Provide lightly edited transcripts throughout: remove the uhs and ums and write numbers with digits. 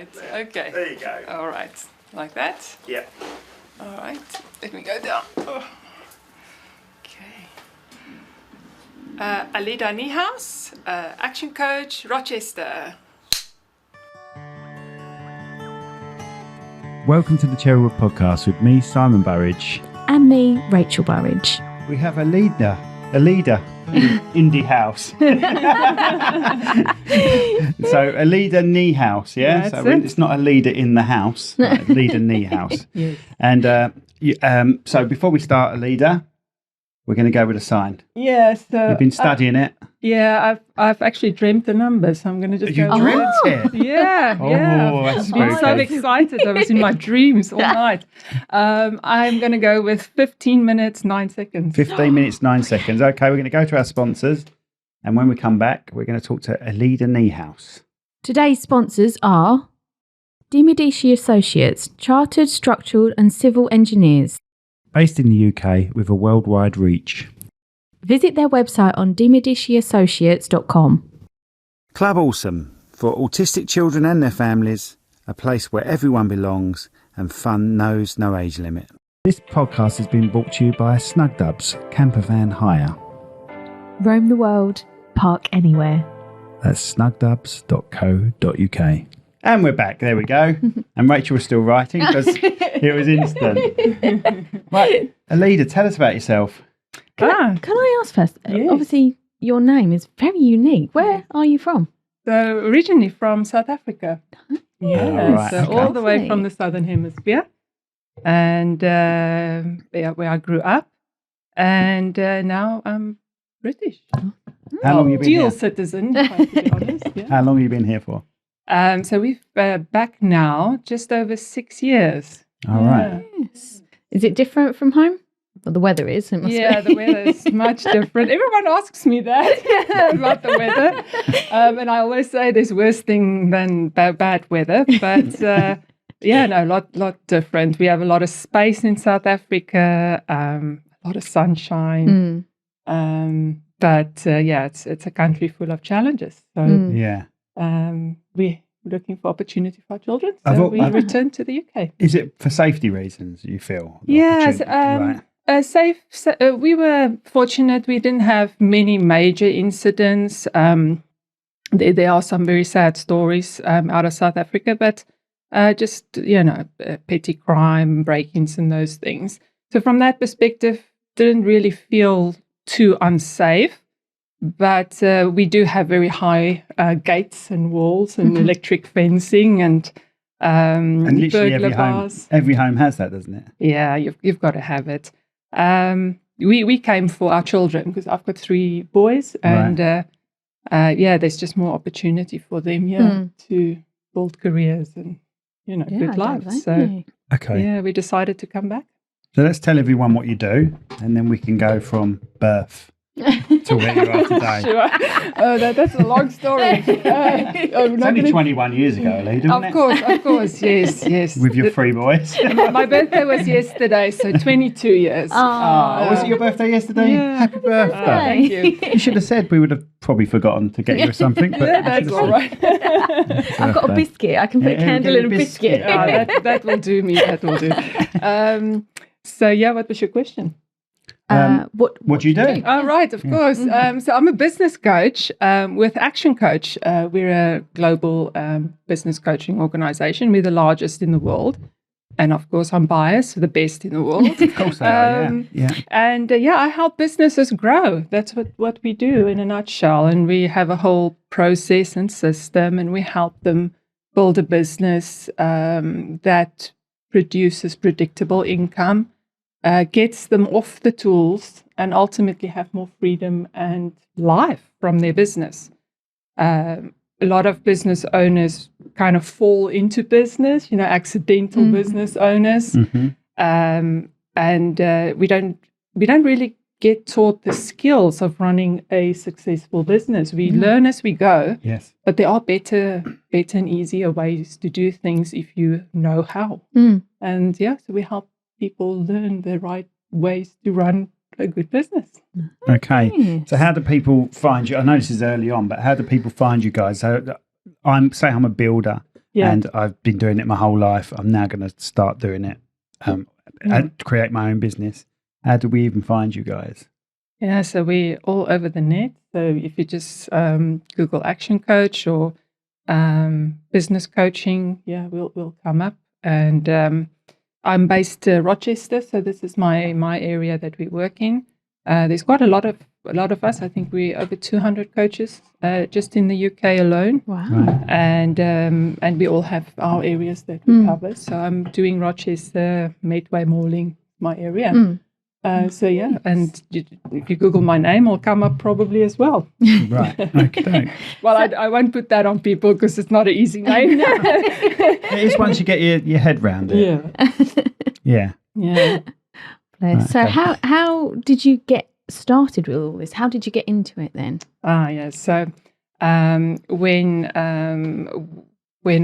right. Okay. There you go. All right. Like that? Yeah. All right. Let me go down. Oh. Okay. Alida Niehaus, action coach, Rochester. Welcome to the Cherrywood podcast with me, Simon Burridge. And me, Rachel Burridge. We have Alida Indie House. So Alida Niehaus, yeah? That's So it. it's not Alida in the house, right? Alida Niehaus. Yes. And so before we start, Alida, we're going to go with a sign. Yeah, so You've been studying it. yeah, I've actually dreamed the numbers. I'm going to just You go. dreamt it? Yeah, yeah. Oh, that's I've been so spooky. excited. I was in my dreams all night. I'm going to go with 15 minutes, 9 seconds. 15 minutes, 9 seconds. Okay, we're going to go to our sponsors. And when we come back, we're going to talk to Alida Niehaus. Today's sponsors are Medici Associates, Chartered Structural and Civil Engineers. Based in the UK with a worldwide reach. Visit their website on demediciassociates.com. Club Awesome, for autistic children and their families, a place where everyone belongs and fun knows no age limit. This podcast has been brought to you by Snugdubs Camper Van Hire. Roam the world, park anywhere. That's snugdubs.co.uk. And we're back, there we go. And Rachel was still writing because it was instant. Right, Alida, tell us about yourself. Can I ask first? Yes. Obviously, your name is very unique. Where are you from? So originally from South Africa. Yeah, Oh, right, so okay. all the way from the Southern Hemisphere. And where I grew up. And now I'm British. How long have you been Dual here? citizen, if I have to be honest. Yeah. How long have you been here for? So we've back now just over 6 years. All right. Yes. Is it different from home? Well, the weather is. It must Yeah, be. the weather is much different. Everyone asks me that about the weather. And I always say there's worse thing than bad weather. But yeah, no, lot different. We have a lot of space in South Africa, a lot of sunshine. But yeah, it's a country full of challenges. So Yeah. we're looking for opportunity for our children. I've So al- we I've- returned to the UK. Is it for safety reasons, you feel? the Yes, opportunity? Right. we were fortunate. We didn't have many major incidents. There are some very sad stories out of South Africa, but just, petty crime, break-ins and those things. So from that perspective, didn't really feel too unsafe. But we do have very high gates and walls and electric fencing and And literally burglar bars. every home has that, doesn't it? Yeah, you've got to have it. We came for our children because I've got 3 boys, and there's just more opportunity for them to build careers and good lives. So Okay. yeah, we decided to come back. So let's tell everyone what you do, and then we can go from birth to where you are today. Sure. Oh, that's a long story. It's only 21 years ago, Alida, wasn't it? Of course, yes. With your 3 boys. My birthday was yesterday, so 22 years. Oh, was it your birthday yesterday? Yeah. Happy birthday. Thank you. You should have said. We would have probably forgotten to get you something. But Yeah, that's all right. I've got a biscuit. I can put a candle in a biscuit. That will do me. That will do. So yeah, what was your question? What do you do? Oh, right, of course. So I'm a business coach with Action Coach. We're a global business coaching organization. We're the largest in the world. And of course, I'm biased, the best in the world. Of course they are, yeah. And I help businesses grow. That's what we do in a nutshell. And we have a whole process and system, and we help them build a business that produces predictable income, gets them off the tools, and ultimately have more freedom and life from their business. A lot of business owners kind of fall into business, accidental business owners. And we don't really get taught the skills of running a successful business. We learn as we go. Yes. But there are better and easier ways to do things if you know how. And so we help people learn the right ways to run a good business. Okay. So how do people find you? I know this is early on, but how do people find you guys? So I'm a builder Yeah. And I've been doing it my whole life. I'm now going to start doing it and create my own business. How do we even find you guys? Yeah, so we're all over the net. So if you just Google Action Coach or business coaching, we'll come up. And I'm based Rochester, so this is my area that we work in. There's quite a lot of us. I think we're over 200 coaches just in the UK alone. Wow. Right. And we all have our areas that we cover. So I'm doing Rochester, Medway, Morling, my area. So yeah, and if you Google my name, I'll come up probably as well. Right. Okay. Well, I won't put that on people because it's not an easy name. It is once you get your head round it. Yeah. Right, So okay. how did you get started with all this? How did you get into it then? So when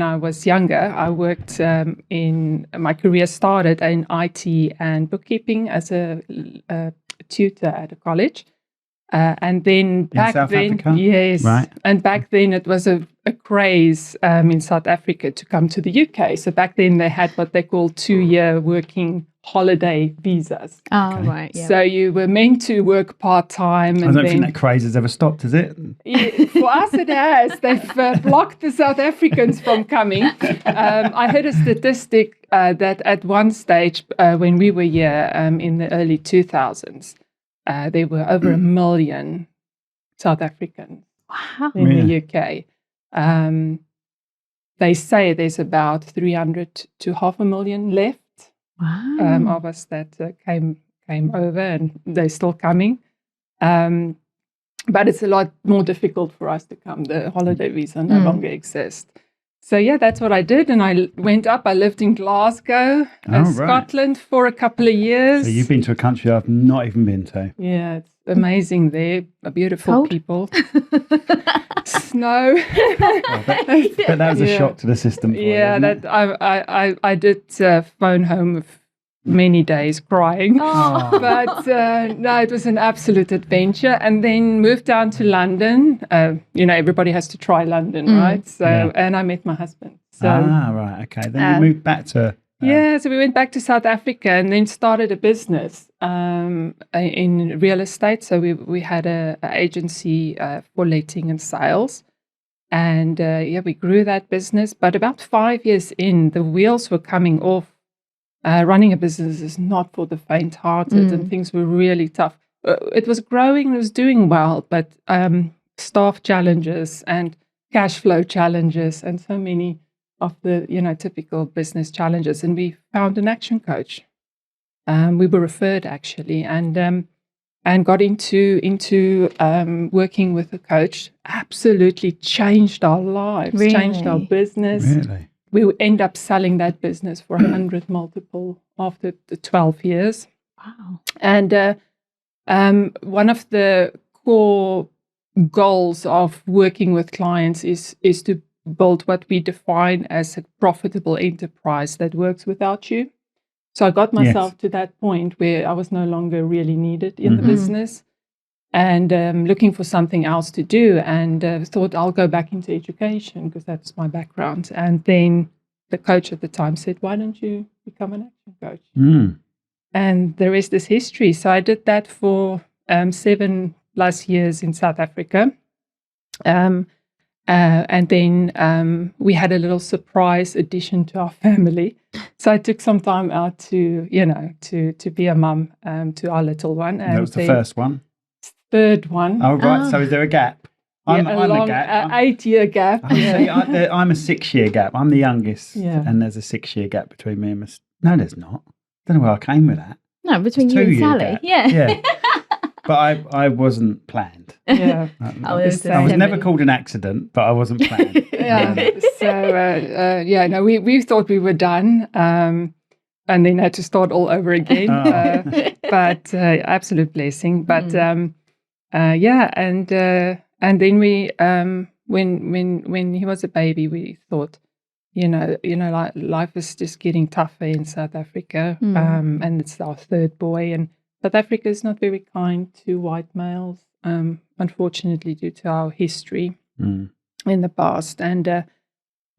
I was younger, I worked my career started in IT and bookkeeping as a tutor at a college. And then back South then, Africa? yes. Right. And back then it was a craze in South Africa to come to the UK. So back then they had what they call 2-year working holiday visas. Oh, right. Yeah. So you were meant to work part-time. I don't think that craze has ever stopped, has it? For us, it has. They've blocked the South Africans from coming. I heard a statistic that at one stage, when we were here in the early 2000s, there were over 1 million South Africans in the UK. They say there's about 300 to 500,000 left of us that came over, and they're still coming. But it's a lot more difficult for us to come. The holiday visa no longer exists. So yeah, that's what I did, and I went up. I lived in Glasgow, Scotland, for a couple of years. So you've been to a country I've not even been to. Yeah, it's amazing there. Beautiful Cold? People. Snow. But that was a shock to the system for you, wasn't it? I did phone home with many days crying. But no, it was an absolute adventure. And then moved down to London. Everybody has to try London, right? So, and I met my husband. So, right, okay. Then you moved back to... so we went back to South Africa and then started a business in real estate. So we had an agency for letting and sales. And we grew that business. But about 5 years in, the wheels were coming off. Running a business is not for the faint-hearted, and things were really tough. It was growing, it was doing well, but staff challenges and cash flow challenges and so many of the typical business challenges. And we found an action coach. We were referred actually, and got into working with a coach. Absolutely changed our lives, changed our business. Really? We end up selling that business for 100 multiple after the 12 years. Wow. And one of the core goals of working with clients is to build what we define as a profitable enterprise that works without you. So I got myself to that point where I was no longer really needed in the business, and looking for something else to do, and thought I'll go back into education because that's my background. And then the coach at the time said, why don't you become an action coach? And the rest is history. So I did that for 7+ years in South Africa. And then we had a little surprise addition to our family. So I took some time out to be a mum to our little one. And that was the first one? Third one. Oh, right. So is there a gap? I'm long, a gap. 8-year gap. See, I'm a 6-year gap. I'm the youngest. Yeah. And there's a 6-year gap between me and my... No, there's not. Don't know where I came with that. No, between It's you and 2-year Sally. gap. Yeah. But I wasn't planned. Yeah. I was never called an accident, but I wasn't planned. So we thought we were done, and then had to start all over again. But absolute blessing. But and then we when he was a baby, we thought, like life is just getting tougher in South Africa, and it's our third boy, and South Africa is not very kind to white males, unfortunately, due to our history in the past. And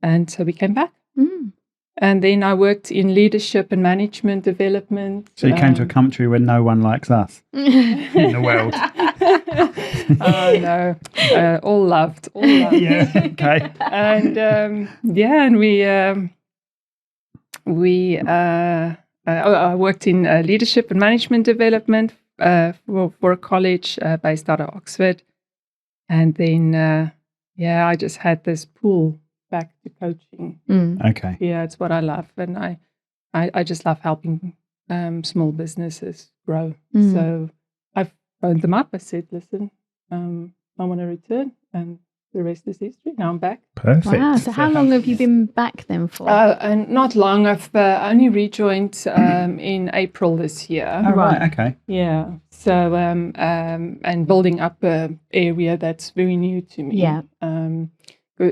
And so we came back. Mm. And then I worked in leadership and management development. So you came to a country where no one likes us in the world. Oh, no. All loved. Yeah, okay. And I worked in leadership and management development for a college based out of Oxford. And then, I just had this pull back to coaching. Okay. Yeah, it's what I love. And I just love helping small businesses grow. So I phoned them up. I said, listen, I want to return. And the rest is history. Now I'm back. Perfect. Wow. So how long have you been back then for? And not long. I've only rejoined in April this year. Oh, right. Okay. Yeah. So and building up an area that's very new to me. Yeah.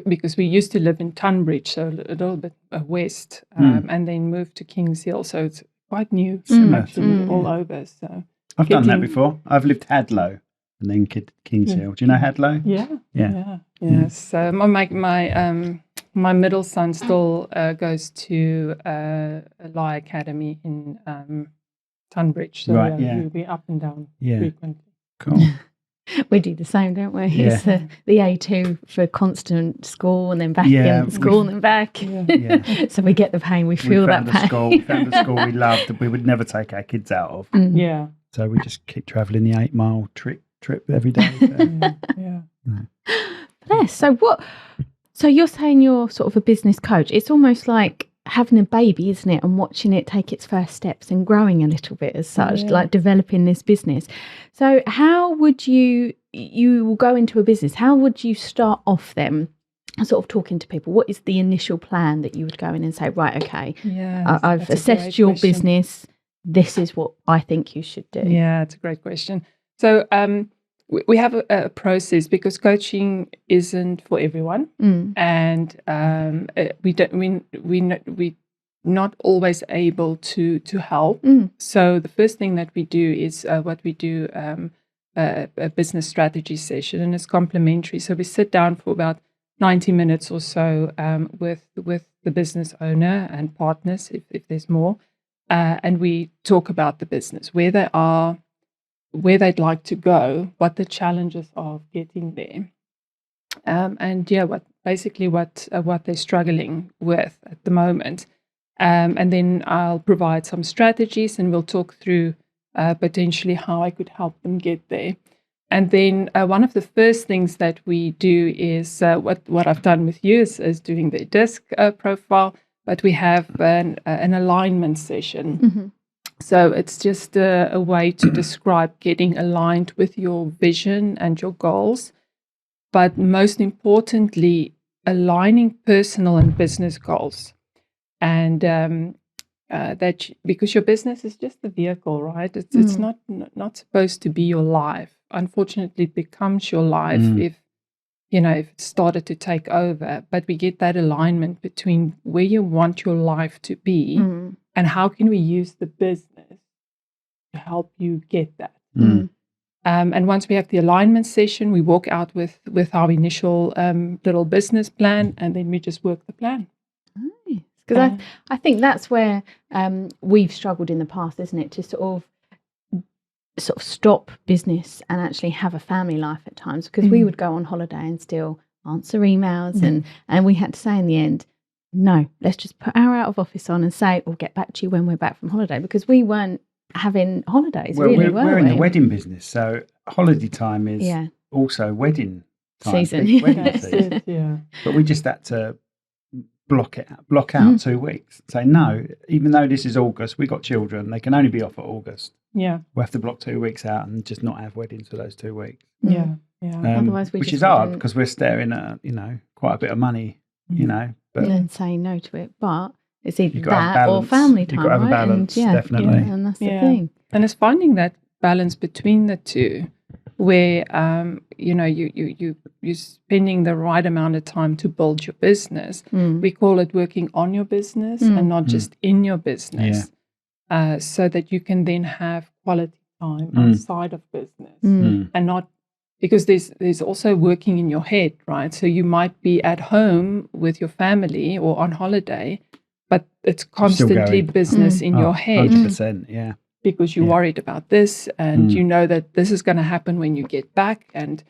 Because we used to live in Tunbridge, so a little bit west, and then moved to Kings Hill. So it's quite new, actually, all over. So I've done that before. I've lived Hadlow and then Kings Hill. Do you know Hadlow? Yeah. So my middle son still goes to a law academy in Tunbridge. So we'll be up and down frequently. Cool. We do the same, don't we? Yeah. It's the A2 for constant school and then back again, school and then back. Yeah. So we get the pain. We feel that pain. We found a school we loved that we would never take our kids out of. Yeah. So we just keep travelling the 8-mile trip every day. Bless. So you're saying you're sort of a business coach. It's almost like having a baby, isn't it? And watching it take its first steps and growing a little bit as such, like developing this business. So how would you will go into a business, how would you start off then? Sort of talking to people, what is the initial plan that you would go in and say, right, okay, I've assessed your business. This is what I think you should do. Yeah, it's a great question. So we have a process because coaching isn't for everyone, and we're not always able to help. So the first thing that we do is a business strategy session, and it's complimentary. So we sit down for about 90 minutes or so with the business owner and partners, if there's more, and we talk about the business, where they are, where they'd like to go, what the challenges are of getting there, and what they're struggling with at the moment, and then I'll provide some strategies, and we'll talk through potentially how I could help them get there. And then one of the first things that we do is what I've done with you is doing the DISC profile, but we have an alignment session. So it's just a way to describe getting aligned with your vision and your goals, but most importantly, aligning personal and business goals. And that because your business is just the vehicle, right? It's not supposed to be your life. Unfortunately, it becomes your life if it started to take over. But we get that alignment between where you want your life to be and how can we use the business to help you get that. And once we have the alignment session, we walk out with our initial little business plan, and then we just work the plan. Because I think that's where we've struggled in the past, isn't it? To sort of stop business and actually have a family life at times, because we would go on holiday and still answer emails and we had to say in the end, no, let's just put our out of office on and say we'll get back to you when we're back from holiday, because we weren't having holidays. Well, really, we're in the wedding business, so holiday time is also wedding time, season. Wedding season. But we just had to block out 2 weeks. Say no, even though this is August, we got children, they can only be off at August. Yeah, we have to block 2 weeks out and just not have weddings for those 2 weeks. Otherwise, which is hard because we're staring at quite a bit of money, but and then saying no to it. But it's either that or family time. You've got to have a balance, definitely. And that's the thing. And it's finding that balance between the two, where you're spending the right amount of time to build your business. We call it working on your business and not just in your business, so that you can then have quality time outside of business and not because there's also working in your head, right? So you might be at home with your family or on holiday, but it's constantly business in your head. 100%, yeah. Because you're worried about this, and you know that this is going to happen when you get back, and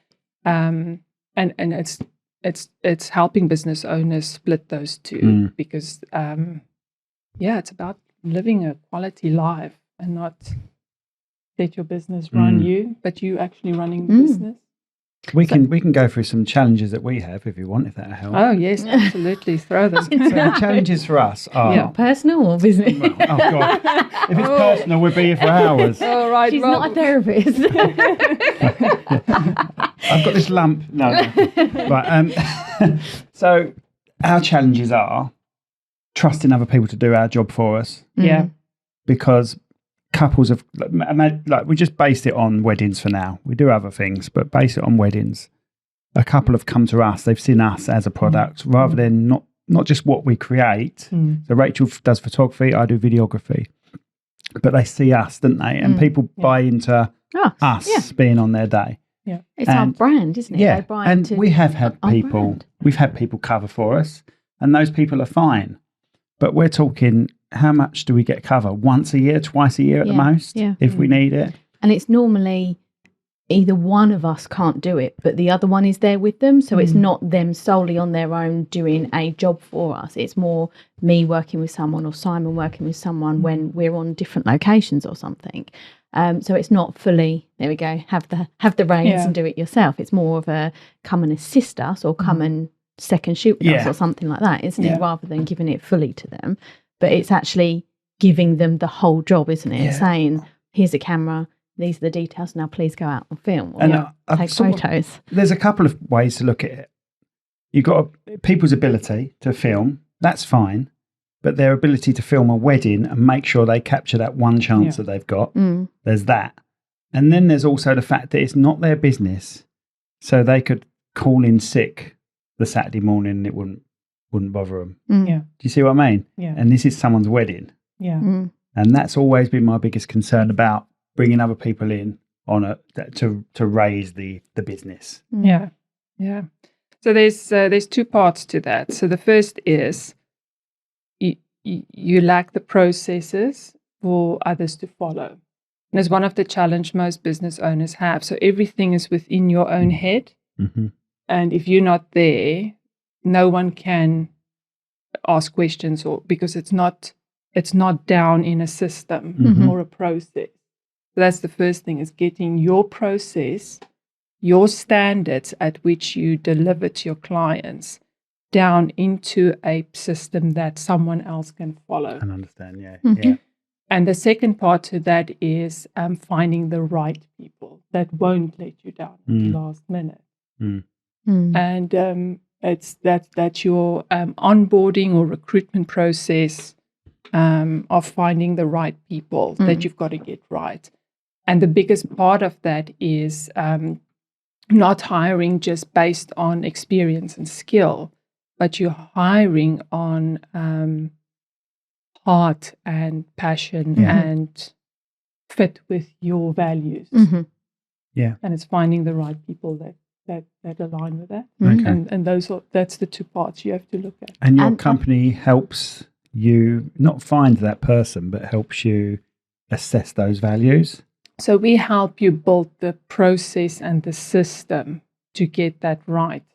it's helping business owners split those two, because it's about living a quality life and not let your business run you, but you actually running the business. We can go through some challenges that we have if you want, if that'll help. Oh yes, absolutely. Throw them. So the challenges for us are personal or business. Oh God! If it's personal, we'll be here for hours. All right, she's not a therapist. I've got this lump. No. Right. So our challenges are trusting other people to do our job for us. Yeah. Because couples have, like, we just based it on weddings for now. We do other things, but base it on weddings. A couple have come to us. They've seen us as a product rather than not just what we create. So Rachel does photography, I do videography. But they see us, don't they? And people buy into us being on their day. Yeah, it's our brand, isn't it? Yeah, and we have had people. We've had people cover for us, and those people are fine. But we're talking, how much do we get cover? Once a year, twice a year at the most, if we need it. And it's normally either one of us can't do it, but the other one is there with them. So it's not them solely on their own doing a job for us. It's more me working with someone or Simon working with someone when we're on different locations or something. So it's not fully, there we go, have the reins and do it yourself. It's more of a come and assist us or come and second shoot with us or something like that, isn't it? Rather than giving it fully to them. But it's actually giving them the whole job, isn't it? Saying, here's a camera, these are the details, now please go out and film or take photos. There's a couple of ways to look at it. You've got people's ability to film, that's fine, but their ability to film a wedding and make sure they capture that one chance that they've got, there's that. And then there's also the fact that it's not their business, so they could call in sick the Saturday morning and it wouldn't bother them. Yeah. Do you see what I mean? Yeah. And this is someone's wedding. Yeah. And that's always been my biggest concern about bringing other people in on to raise the business. Yeah. Yeah. So there's two parts to that. So the first is you lack the processes for others to follow. And it's one of the challenge most business owners have. So everything is within your own head. And if you're not there, no one can ask questions, or because it's not down in a system or a process. So that's the first thing, is getting your process, your standards at which you deliver to your clients down into a system that someone else can follow. And understand, yeah. And the second part to that is finding the right people that won't let you down at the last minute. And it's that your onboarding or recruitment process of finding the right people that you've got to get right. And the biggest part of that is not hiring just based on experience and skill, but you're hiring on heart and passion and fit with your values. Yeah. And it's finding the right people that align with that. Okay. And that's the two parts you have to look at. And your company helps you not find that person, but helps you assess those values. So we help you build the process and the system to get that right.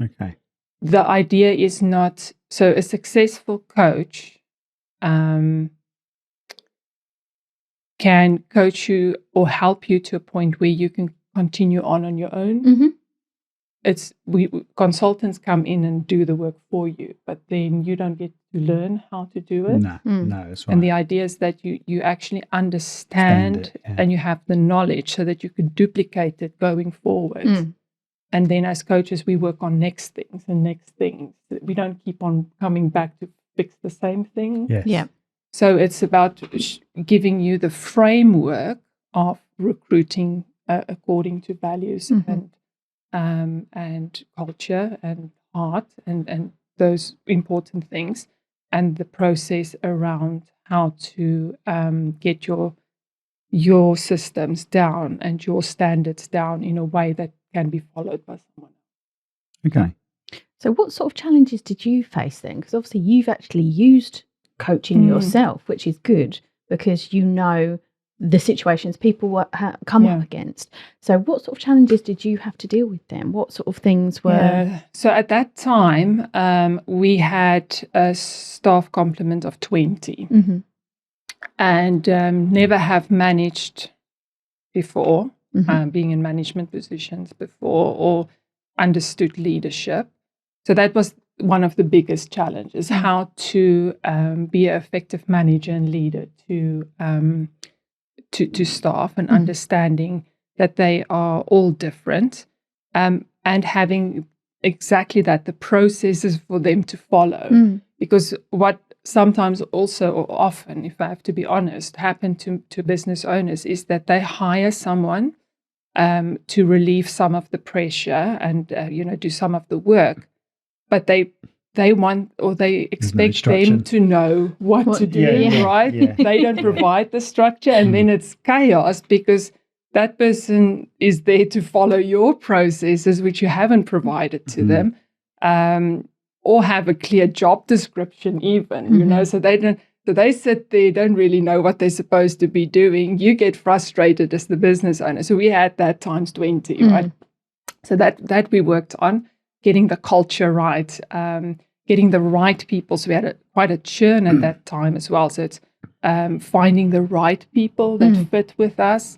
Okay. The idea is not, so a successful coach can coach you or help you to a point where you can continue on your own. Consultants come in and do the work for you, but then you don't get to learn how to do it. No, that's right. And the idea is that you actually understand and you have the knowledge so that you can duplicate it going forward. And then as coaches, we work on next things and next things. We don't keep on coming back to fix the same thing. Yes. Yeah. So it's about giving you the framework of recruiting according to values and culture and heart and those important things, and the process around how to get your your systems down and your standards down in a way that can be followed by someone. Okay. So what sort of challenges did you face then? Because obviously you've actually used coaching yourself, which is good because you know the situations people come up against. So what sort of challenges did you have to deal with then? What sort of things were... Yeah. So at that time, we had a staff complement of 20 and never have managed before, being in management positions before or understood leadership. So that was one of the biggest challenges, how to be an effective manager and leader to staff and understanding that they are all different and having exactly that, the processes for them to follow. Because what sometimes also or often, if I have to be honest, happen to business owners is that they hire someone to relieve some of the pressure and, do some of the work, but they want or they expect them to know what to do, right? Yeah. They don't provide the structure and then it's chaos because that person is there to follow your processes, which you haven't provided to them, or have a clear job description even, so they don't. So they sit there, don't really know what they're supposed to be doing. You get frustrated as the business owner. So we had that times 20, right? So that we worked on, getting the culture right, getting the right people. So we had quite a churn at that time as well. So it's finding the right people that fit with us,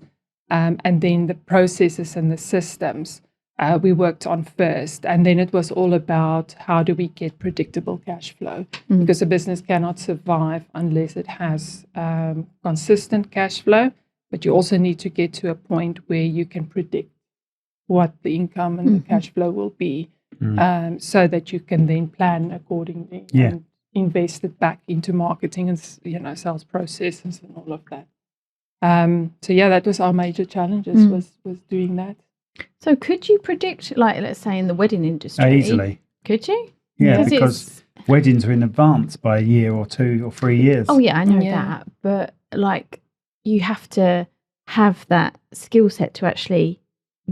and then the processes and the systems we worked on first. And then it was all about how do we get predictable cash flow, because a business cannot survive unless it has consistent cash flow. But you also need to get to a point where you can predict what the income and the cash flow will be, so that you can then plan accordingly and invest it back into marketing and sales processes and all of that. So that was our major challenges was doing that. So could you predict, like, let's say in the wedding industry? Easily. Could you? Yeah, because weddings are in advance by a year or 2 or 3 years. Oh, yeah, I know that. But, like, you have to have that skill set to actually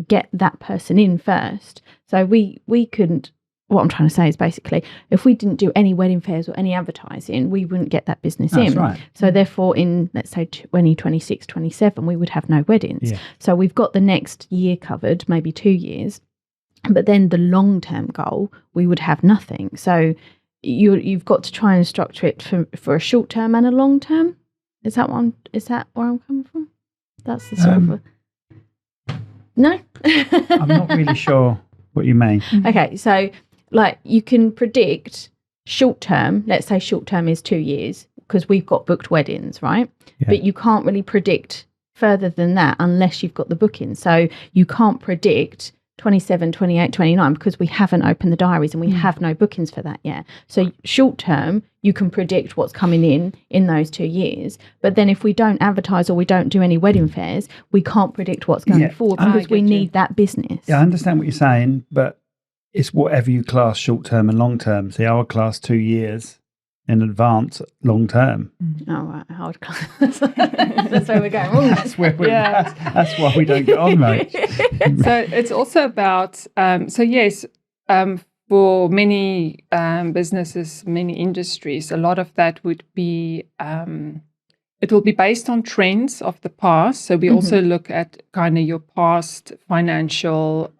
get that person in first. So we couldn't, what I'm trying to say is basically, if we didn't do any wedding fairs or any advertising, we wouldn't get that business in. That's right. So therefore in, let's say 2026, 27, we would have no weddings. Yeah. So we've got the next year covered, maybe 2 years, but then the long-term goal, we would have nothing. So you've got to try and structure it for a short-term and a long-term. Is that where I'm coming from? That's the sort of no? I'm not really sure what you mean. Okay, so like you can predict short term, let's say short term is 2 years because we've got booked weddings, right? Yeah. But you can't really predict further than that unless you've got the booking. So you can't predict 27, 28, 29 because we haven't opened the diaries and we have no bookings for that yet. So short term, you can predict what's coming in those 2 years. But then if we don't advertise or we don't do any wedding fairs, we can't predict what's going forward because we need that business. Yeah, I understand what you're saying, but it's whatever you class short term and long term. See, I would class 2 years in advance long term. Oh, right. I would class. That's where we're going wrong. That's where we're that's why we don't get on, mate. So it's also about, for many businesses, many industries, a lot of that would be, it will be based on trends of the past. So we also look at kind of your past financial,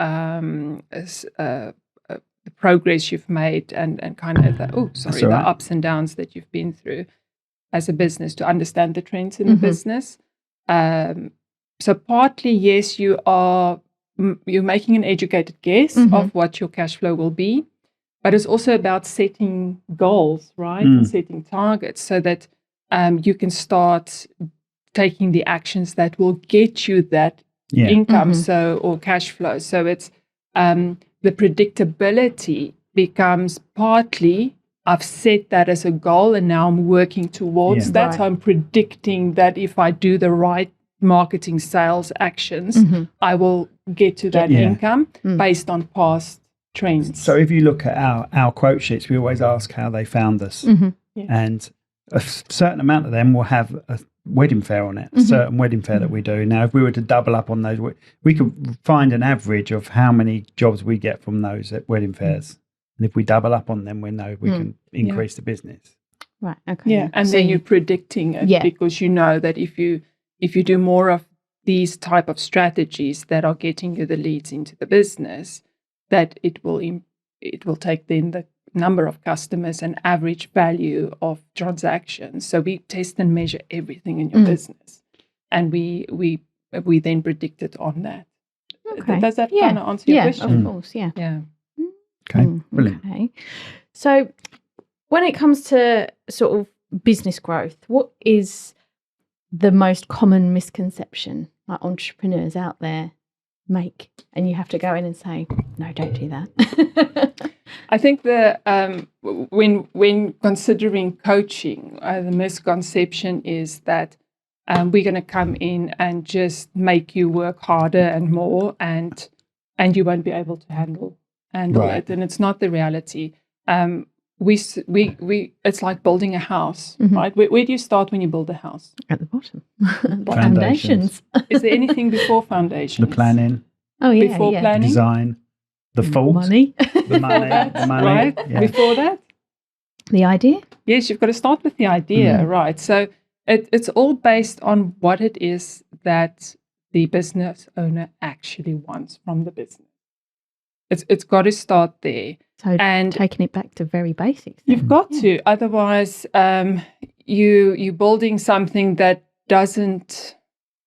the progress you've made and kind of the ups and downs that you've been through as a business to understand the trends in the business. So partly, yes, you're making an educated guess of what your cash flow will be, but it's also about setting goals, right? And setting targets so that you can start taking the actions that will get you that income or cash flow. So it's the predictability becomes partly I've set that as a goal and now I'm working towards that. Right. So I'm predicting that if I do the right marketing sales actions, I will get to that income based on past trends. So if you look at our quote sheets, we always ask how they found us. And a certain amount of them will have wedding fare on it, a certain wedding fare that we do. Now, if we were to double up on those, we could find an average of how many jobs we get from those at wedding fairs. And if we double up on them, we know we can increase the business. Right. Okay. Yeah. And so then you're predicting it because you know that if you do more of these type of strategies that are getting you the leads into the business, that it will take then the number of customers and average value of transactions. So we test and measure everything in your business, and we then predict it on that. Okay. Does that kind of answer your question? Yeah, of course. Yeah. Yeah. Okay, brilliant. Okay. So when it comes to sort of business growth, what is the most common misconception like entrepreneurs out there make, and you have to go in and say, no, don't do that? I think when considering coaching, the misconception is that we're going to come in and just make you work harder and more, and you won't be able to handle it, and it's not the reality. We it's like building a house, right? Where do you start when you build a house? At the bottom, foundations. Is there anything before foundations? The planning. Oh yeah, before planning, design, the fault, money, the money, right? Yeah. Before that, the idea. Yes, you've got to start with the idea, right? So it's all based on what it is that the business owner actually wants from the business. It's got to start there. So and taking it back to very basics. Then. You've got to, otherwise you're building something that doesn't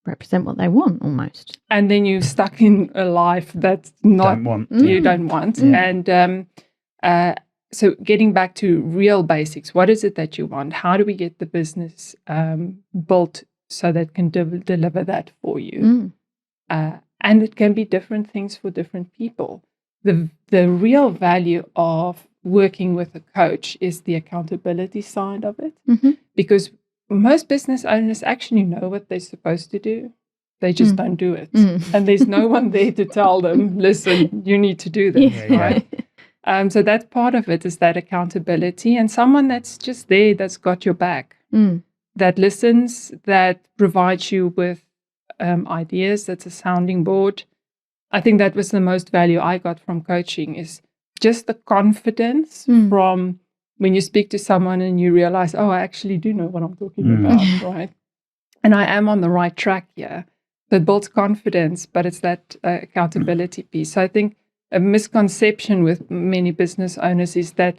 represent what they want almost. And then you're stuck in a life that's not you don't want. And so getting back to real basics, what is it that you want? How do we get the business built so that it can deliver that for you? And it can be different things for different people. The real value of working with a coach is the accountability side of it, because most business owners actually know what they're supposed to do. They just don't do it. And there's no one there to tell them, listen, you need to do this, right? So that's part of it, is that accountability, and someone that's just there, that's got your back, that listens, that provides you with ideas, that's a sounding board. I think that was the most value I got from coaching, is just the confidence from when you speak to someone and you realize, oh, I actually do know what I'm talking about, right? And I am on the right track here. That builds confidence, but it's that accountability piece. So I think a misconception with many business owners is that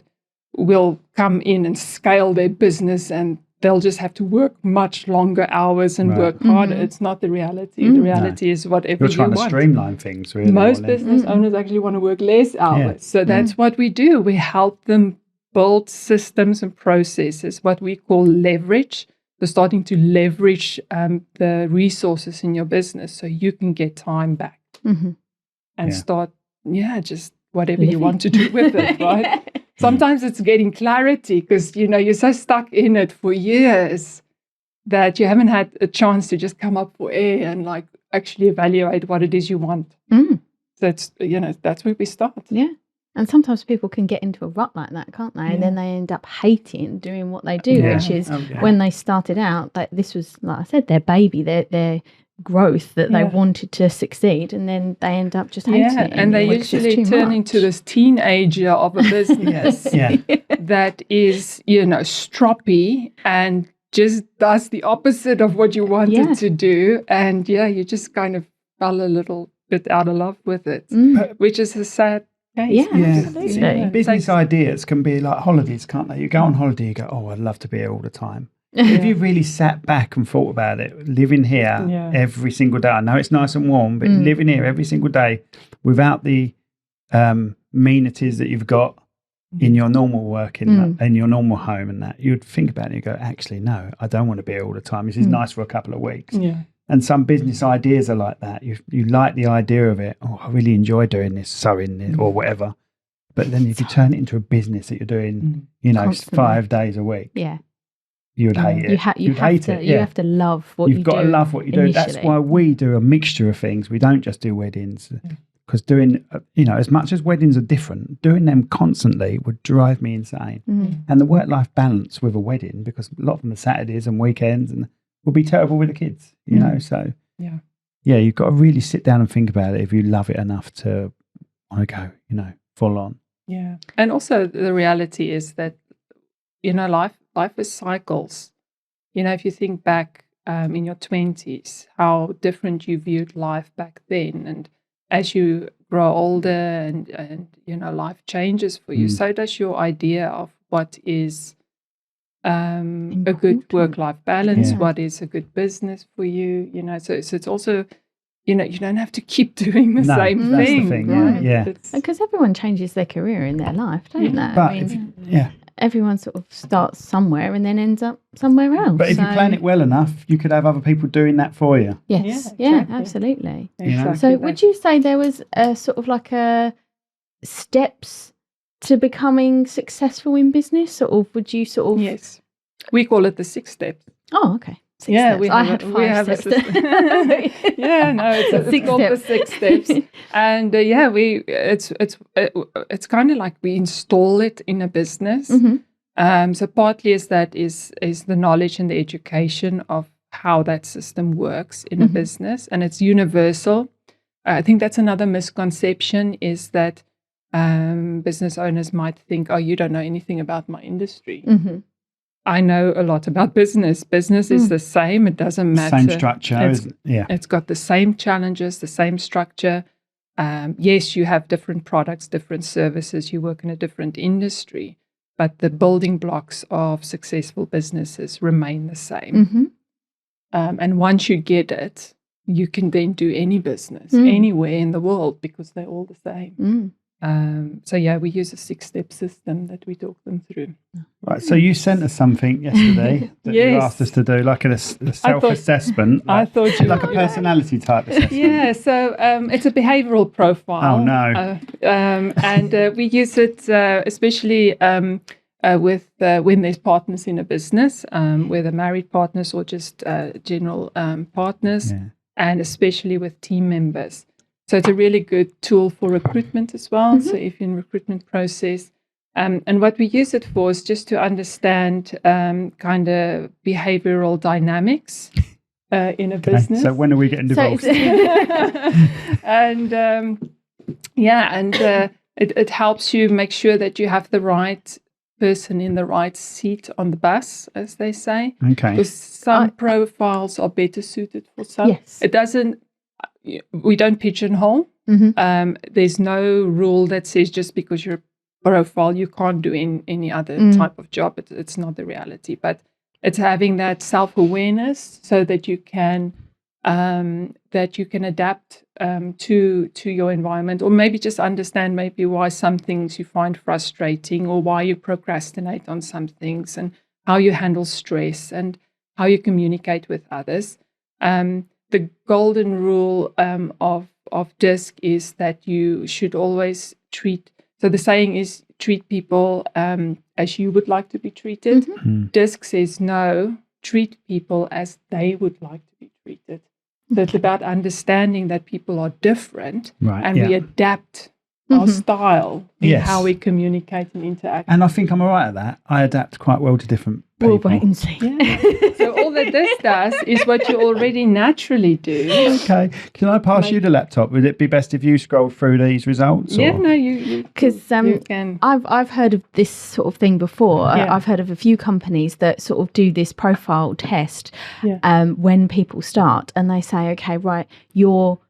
we'll come in and scale their business and they'll just have to work much longer hours and work harder. It's not the reality. The reality is whatever you want. You're trying to streamline things, really. Most business owners actually want to work less hours. Yeah. So that's what we do. We help them build systems and processes, what we call leverage. So starting to leverage the resources in your business so you can get time back and start, just whatever you want to do with it, right? Sometimes it's getting clarity because, you're so stuck in it for years that you haven't had a chance to just come up for air and like actually evaluate what it is you want. So it's, that's where we start. Yeah. And sometimes people can get into a rut like that, can't they? And then they end up hating doing what they do, which is when they started out, that this was, like I said, their baby, their growth that they wanted to succeed, and then they end up just hating it. And they usually turn into this teenager of a business that is, stroppy and just does the opposite of what you wanted to do. And you just kind of fell a little bit out of love with it, which is a sad case. Absolutely. Business ideas can be like holidays, can't they? You go on holiday, you go, oh, I'd love to be here all the time. If you really sat back and thought about it, living here every single day, I know it's nice and warm, but living here every single day without the amenities that you've got in your normal work, in your normal home and that, you'd think about it and you go, actually, no, I don't want to be here all the time. This is nice for a couple of weeks. And some business ideas are like that. You like the idea of it. Oh, I really enjoy doing this, sewing this, or whatever. But then if you turn it into a business that you're doing, constantly. 5 days a week. You would hate it. You have to love what you do. You've got to love what you do. That's why we do a mixture of things. We don't just do weddings. Because doing, as much as weddings are different, doing them constantly would drive me insane. And the work-life balance with a wedding, because a lot of them are Saturdays and weekends, and will be terrible with the kids, you know. So yeah, you've got to really sit down and think about it if you love it enough to want to go, you know, full on. Yeah. And also the reality is that, you know, life is cycles. You know, if you think back in your 20s, how different you viewed life back then. And as you grow older and you know, life changes for you, so does your idea of what is a good work-life balance, what is a good business for you, you know. So it's also, you know, you don't have to keep doing the same thing. The thing, right? yeah. Because everyone changes their career in their life, don't they? But I mean, everyone sort of starts somewhere and then ends up somewhere else. But if you plan it well enough, you could have other people doing that for you. Yes, yeah, exactly. Absolutely. Exactly. So would you say there was a sort of like a steps to becoming successful in business, or would you sort of... Yes. We call it the 6 steps. Oh, okay. 6 steps. I had 5 steps. It's called the 6 steps. And it's kind of like we install it in a business. So partly is the knowledge and the education of how that system works in a business, and it's universal. I think that's another misconception, is that business owners might think, oh, you don't know anything about my industry. I know a lot about business. Business is the same. It doesn't matter. Same structure. It's got the same challenges, the same structure. Yes, you have different products, different services. You work in a different industry, but the building blocks of successful businesses remain the same. And once you get it, you can then do any business anywhere in the world because they're all the same. We use a 6-step system that we talk them through. Right. So you sent us something yesterday that you asked us to do, like a self-assessment. I thought you like a personality type assessment. Yeah. So it's a behavioural profile. Oh no. And we use it especially with when there's partners in a business, whether married partners or just general partners, and especially with team members. So it's a really good tool for recruitment as well. So if you're in recruitment process, and what we use it for is just to understand kind of behavioral dynamics in a business. So when are we getting divorced? It helps you make sure that you have the right person in the right seat on the bus, as they say. Okay. Because some profiles are better suited for some. Yes. It doesn't. We don't pigeonhole. There's no rule that says just because you're a profile, you can't do any other type of job. It's not the reality, but it's having that self-awareness so that you can adapt to your environment, or maybe just understand maybe why some things you find frustrating, or why you procrastinate on some things, and how you handle stress and how you communicate with others. The golden rule of DISC is that you should always treat. So the saying is, treat people as you would like to be treated. DISC says no, treat people as they would like to be treated. So it's about understanding that people are different, and we adapt our style in how we communicate and interact. And I think I'm all right at that. I adapt quite well to different people. We'll wait and see. So all that this does is what you already naturally do. Okay. Can I pass you the laptop? Would it be best if you scroll through these results? Yeah, no, you can. I've heard of this sort of thing before. I've heard of a few companies that sort of do this profile test when people start, and they say, okay, right, your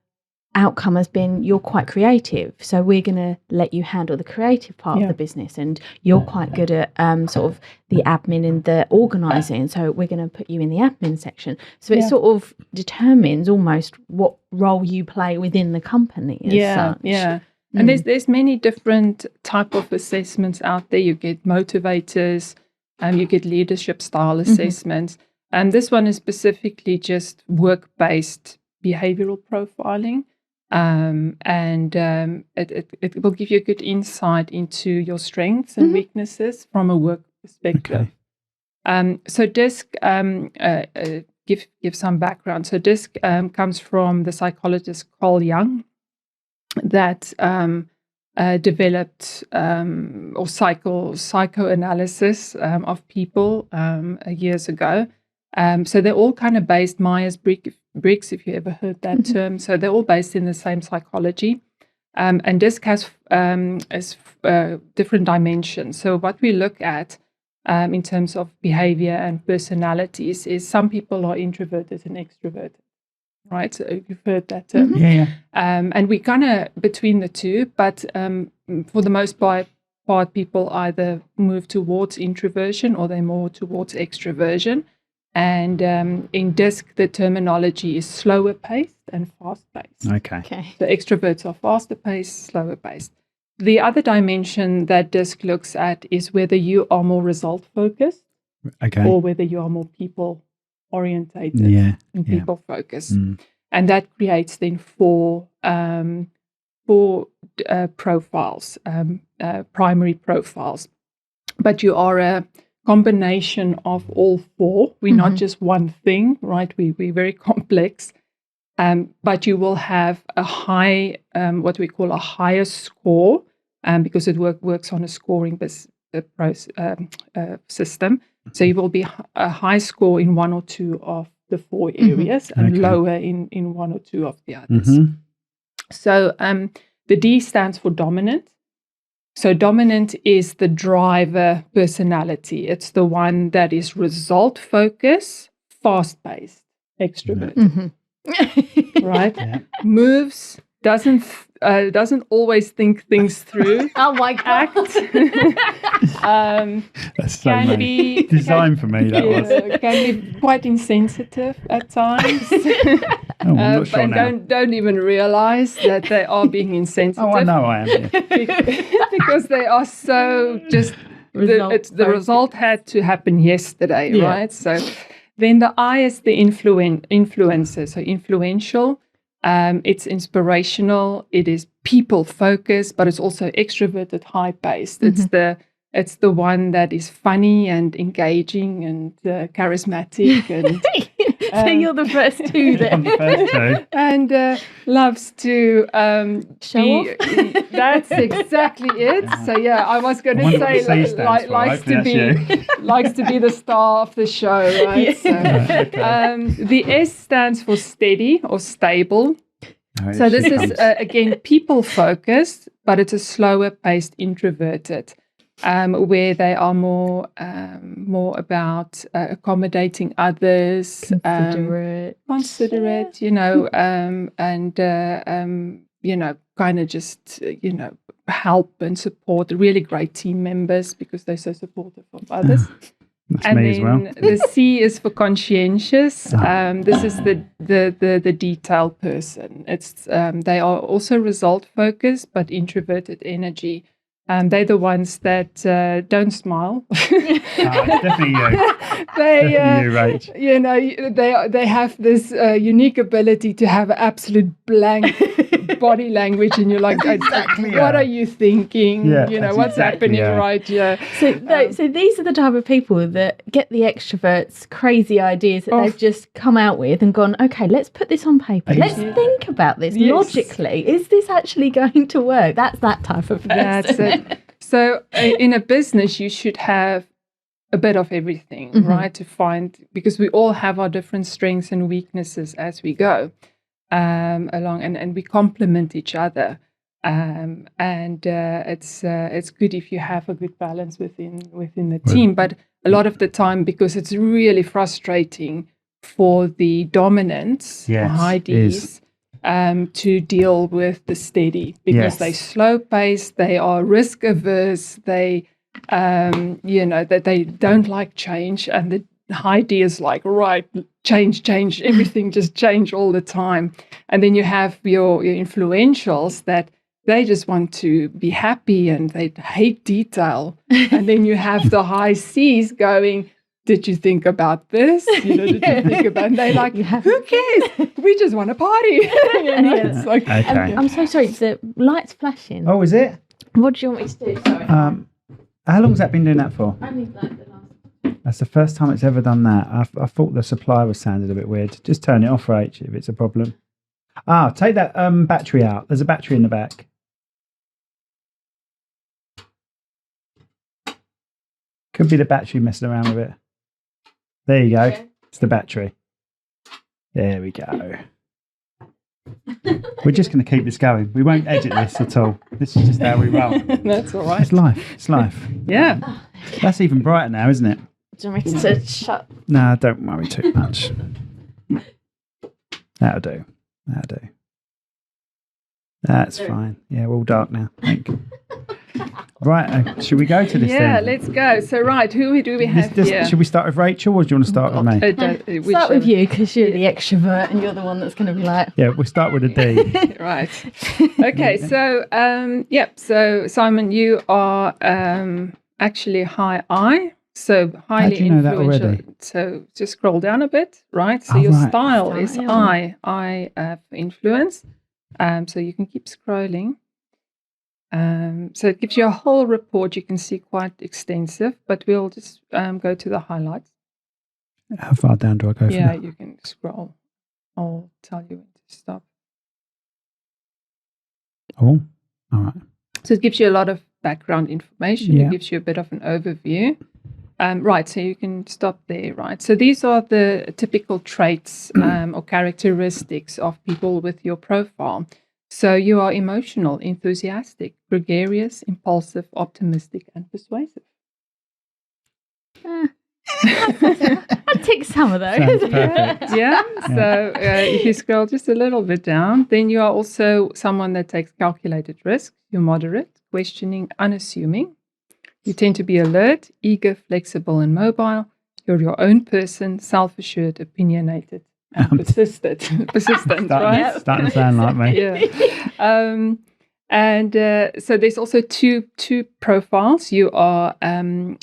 outcome has been you're quite creative, so we're going to let you handle the creative part of the business, and you're quite good at sort of the admin and the organising, so we're going to put you in the admin section. So it sort of determines almost what role you play within the company as such. And there's many different type of assessments out there. You get motivators, you get leadership style assessments, and this one is specifically just work-based behavioral profiling. It will give you a good insight into your strengths and weaknesses from a work perspective. So DISC, give some background. So DISC comes from the psychologist Carl Jung, that developed or psychoanalysis of people years ago. So they're all kind of based, Myers-Briggs, if you ever heard that term. So they're all based in the same psychology. And DISC has different dimensions. So what we look at in terms of behavior and personalities is some people are introverted and extroverted, right? So you've heard that term. And we kind of between the two, but for the most part, people either move towards introversion or they're more towards extroversion. And in DISC, the terminology is slower paced and fast paced. Okay. So extroverts are faster paced, slower paced. The other dimension that DISC looks at is whether you are more result focused or whether you are more people orientated and people focused. And that creates then four profiles, primary profiles. But you are a combination of all four. We're not just one thing, right? We're very complex. But you will have a high, what we call a higher score, because it works on a scoring system. So you will be a high score in one or two of the four areas and lower in one or two of the others. So the D stands for dominant. So dominant is the driver personality. It's the one that is result focused, fast paced, extrovert. Right? Yeah. Moves, doesn't always think things through. Oh my God. That's so can be designed for me. That was can be quite insensitive at times. I'm not sure now. Don't even realize that they are being insensitive. Oh, I know I am. Yeah. Because they are so just the result had to happen yesterday, right? So then the I is the influencer, so influential. It's inspirational. It is people focused, but it's also extroverted, high paced. It's the one that is funny and engaging and charismatic and. So you're the first two there. I'm the first two. And loves to show off. That's exactly it. So yeah, I was going to say likes to be the star of the show, right? Yeah. So, the S stands for steady or stable. So this is again people focused, but it's a slower paced introverted. Where they are more about accommodating others, considerate, kind of just help and support. Really great team members because they're so supportive of others. That's and me then as well. The C is for conscientious. This is the detail person. It's they are also result focused but introverted energy. They're the ones that don't smile. Definitely you. Definitely you, Rach. They have this unique ability to have absolute blank body language, and you're like, exactly, what are you thinking? Yeah, what's happening, right? Yeah. So these are the type of people that get the extroverts' crazy ideas that they've just come out with and gone, okay, let's put this on paper. Let's think about this logically. Is this actually going to work? That's that type of person. That's it. So in a business, you should have a bit of everything, right? To find, because we all have our different strengths and weaknesses as we go along, and we complement each other. It's good if you have a good balance within the team. But a lot of the time, because it's really frustrating for the dominants, high Ds, to deal with the steady, because they're slow paced, they are risk averse, they that they don't like change, and the high D is like, right, change, everything just change all the time. And then you have your influentials that they just want to be happy and they hate detail. And then you have the high Cs going, did you think about this? Did you think about? And they're like, who cares? We just want to party. It's like, okay. I'm so sorry. The light's flashing. Oh, is it? What do you want me to do? Sorry. How long's that been doing that for? Only like the last. That's the first time it's ever done that. I thought the supply was sounded a bit weird. Just turn it off, Rach, if it's a problem. Take that battery out. There's a battery in the back. Could be the battery messing around with it. There you go. It's the battery. There we go. We're just going to keep this going. We won't edit this at all. This is just how we roll. That's all right. It's life. It's life. Yeah. That's even brighter now, isn't it? Do you want me to shut? No, don't worry too much. That'll do. That's fine. Yeah, we're all dark now. Thank you. Right, should we go to this Yeah, then? let's go. So, right, who do we have here? Should we start with Rachel or do you want to start with me? Start with you because you're the extrovert and you're the one that's going to be like... Yeah, we'll start with a D. Right. Okay, so, so Simon, you are actually high I, so highly How do you know that influential. already? So just scroll down a bit, right? So Oh, your right. style is I have influence. So you can keep scrolling. So it gives you a whole report. You can see quite extensive, but we'll just go to the highlights. How far down do I go? Yeah, for that? you can scroll. I'll tell you when to stop. Oh, all right. So it gives you a lot of background information. Yeah. It gives you a bit of an overview. Right, so you can stop there, right? So these are the typical traits or characteristics of people with your profile. So you are emotional, enthusiastic, gregarious, impulsive, optimistic, and persuasive. I'd tick some of those. Sounds perfect. Yeah. So if you scroll just a little bit down, then you are also someone that takes calculated risks. You're moderate, questioning, unassuming. You tend to be alert, eager, flexible, and mobile. You're your own person, self-assured, opinionated, and persistent, right? Starting to sound like me. Yeah. So there's also two profiles. You have an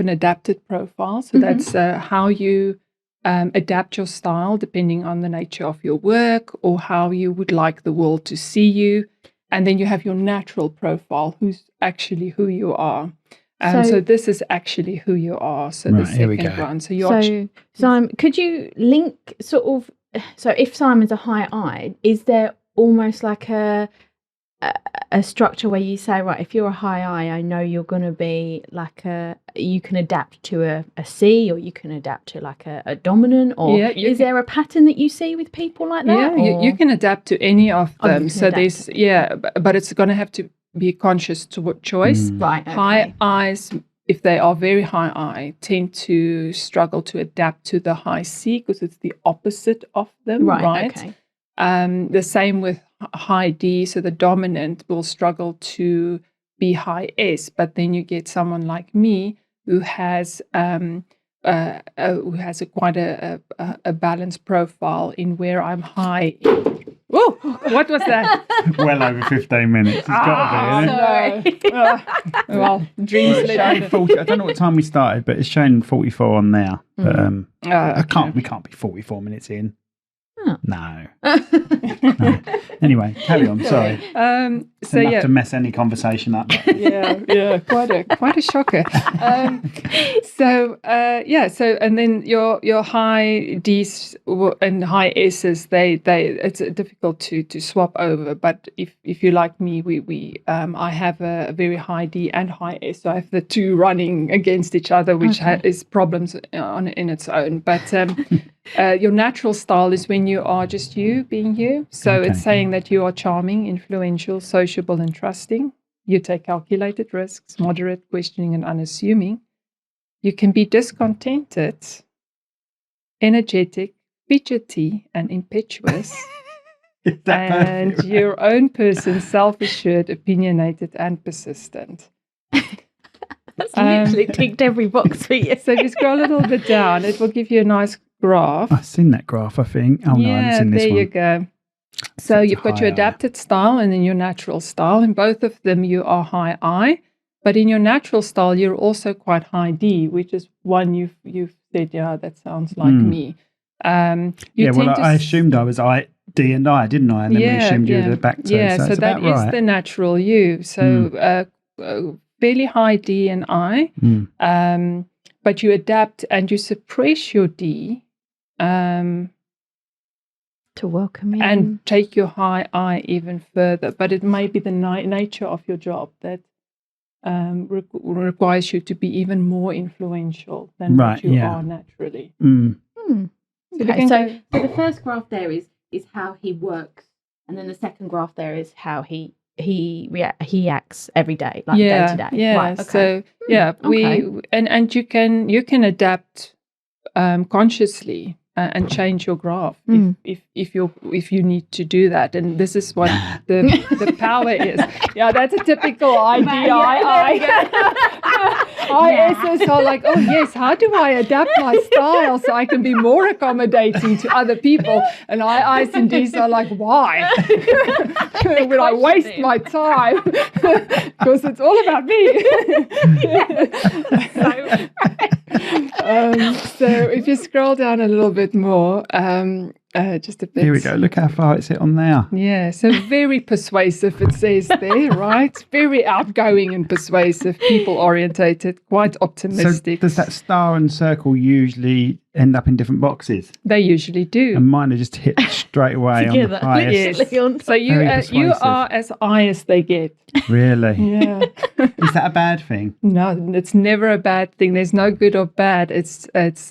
adapted profile. So that's how you adapt your style depending on the nature of your work or how you would like the world to see you. And then you have your natural profile, who's actually who you are. So this is actually who you are. So the second one. So you're Simon, could you link sort of? So if Simon's a high I, is there almost like a structure where you say, right, if you're a high I know you're going to be like you can adapt to a C or you can adapt to like a dominant, or is there a pattern that you see with people like that? Yeah, you can adapt to any of them. So adapt. but it's going to have to be a conscious choice. Right. Okay. High I's, if they are very high I, tend to struggle to adapt to the high C because it's the opposite of them. Right. Okay. The same with high D, so the dominant will struggle to be high S, but then you get someone like me who has quite a balanced profile in where I'm high. Whoa! What was that? Well over 15 minutes. It's got to be, isn't it? Well, dreams It's showing 40, I don't know what time we started, but it's showing 44 on there. But we can't be 44 minutes in. Oh. No. Anyway, carry on. Sorry. It's enough to mess any conversation up. Yeah, quite a shocker. So and then your high D's and high S's, it's difficult to swap over. But if you like me, I have a very high D and high S, so I have the two running against each other, which is problems in its own. But your natural style is when you are just you, being you. So it's saying that you are charming, influential, sociable, and trusting. You take calculated risks, moderate, questioning, and unassuming. You can be discontented, energetic, fidgety, and impetuous. And your own person, self-assured, opinionated, and persistent. That's literally ticked every box for you. So if you scroll a little bit down, it will give you a nice graph. I've seen that graph, I think. Oh, no, I haven't seen this one. There you go. So you've got your adapted style and then your natural style. In both of them, you are high I. But in your natural style, you're also quite high D, which is one you've said, yeah, that sounds like me. I assumed I was D and I, didn't I? And then we assumed you were the back toe. Yeah, so that is the natural you. So fairly high D and I. But you adapt and you suppress your D. To welcome in. And take your high I even further. But it may be the nature of your job that requires you to be even more influential than what you are naturally. Okay, so the first graph there is how he works, and then the second graph there is how he acts every day, like day to day. Yeah. Right, okay. So we and you can adapt consciously and change your graph if you need to do that. And this is what the power is. Yeah, that's a typical idea. ISs are like, oh yes, how do I adapt my style so I can be more accommodating to other people? And Is and Ds are like, why? When I waste my time? Because it's all about me. So if you scroll down a little bit more, just a bit. Here we go. Look how far it's hit on there. Yeah, so very persuasive, it says there, right? Very outgoing and persuasive, people-orientated, quite optimistic. So does that star and circle usually end up in different boxes? They usually do. And mine are just hit straight away on the highest. Yes. So you are as high as they get. Really? Yeah. Is that a bad thing? No, it's never a bad thing. There's no good or bad. It's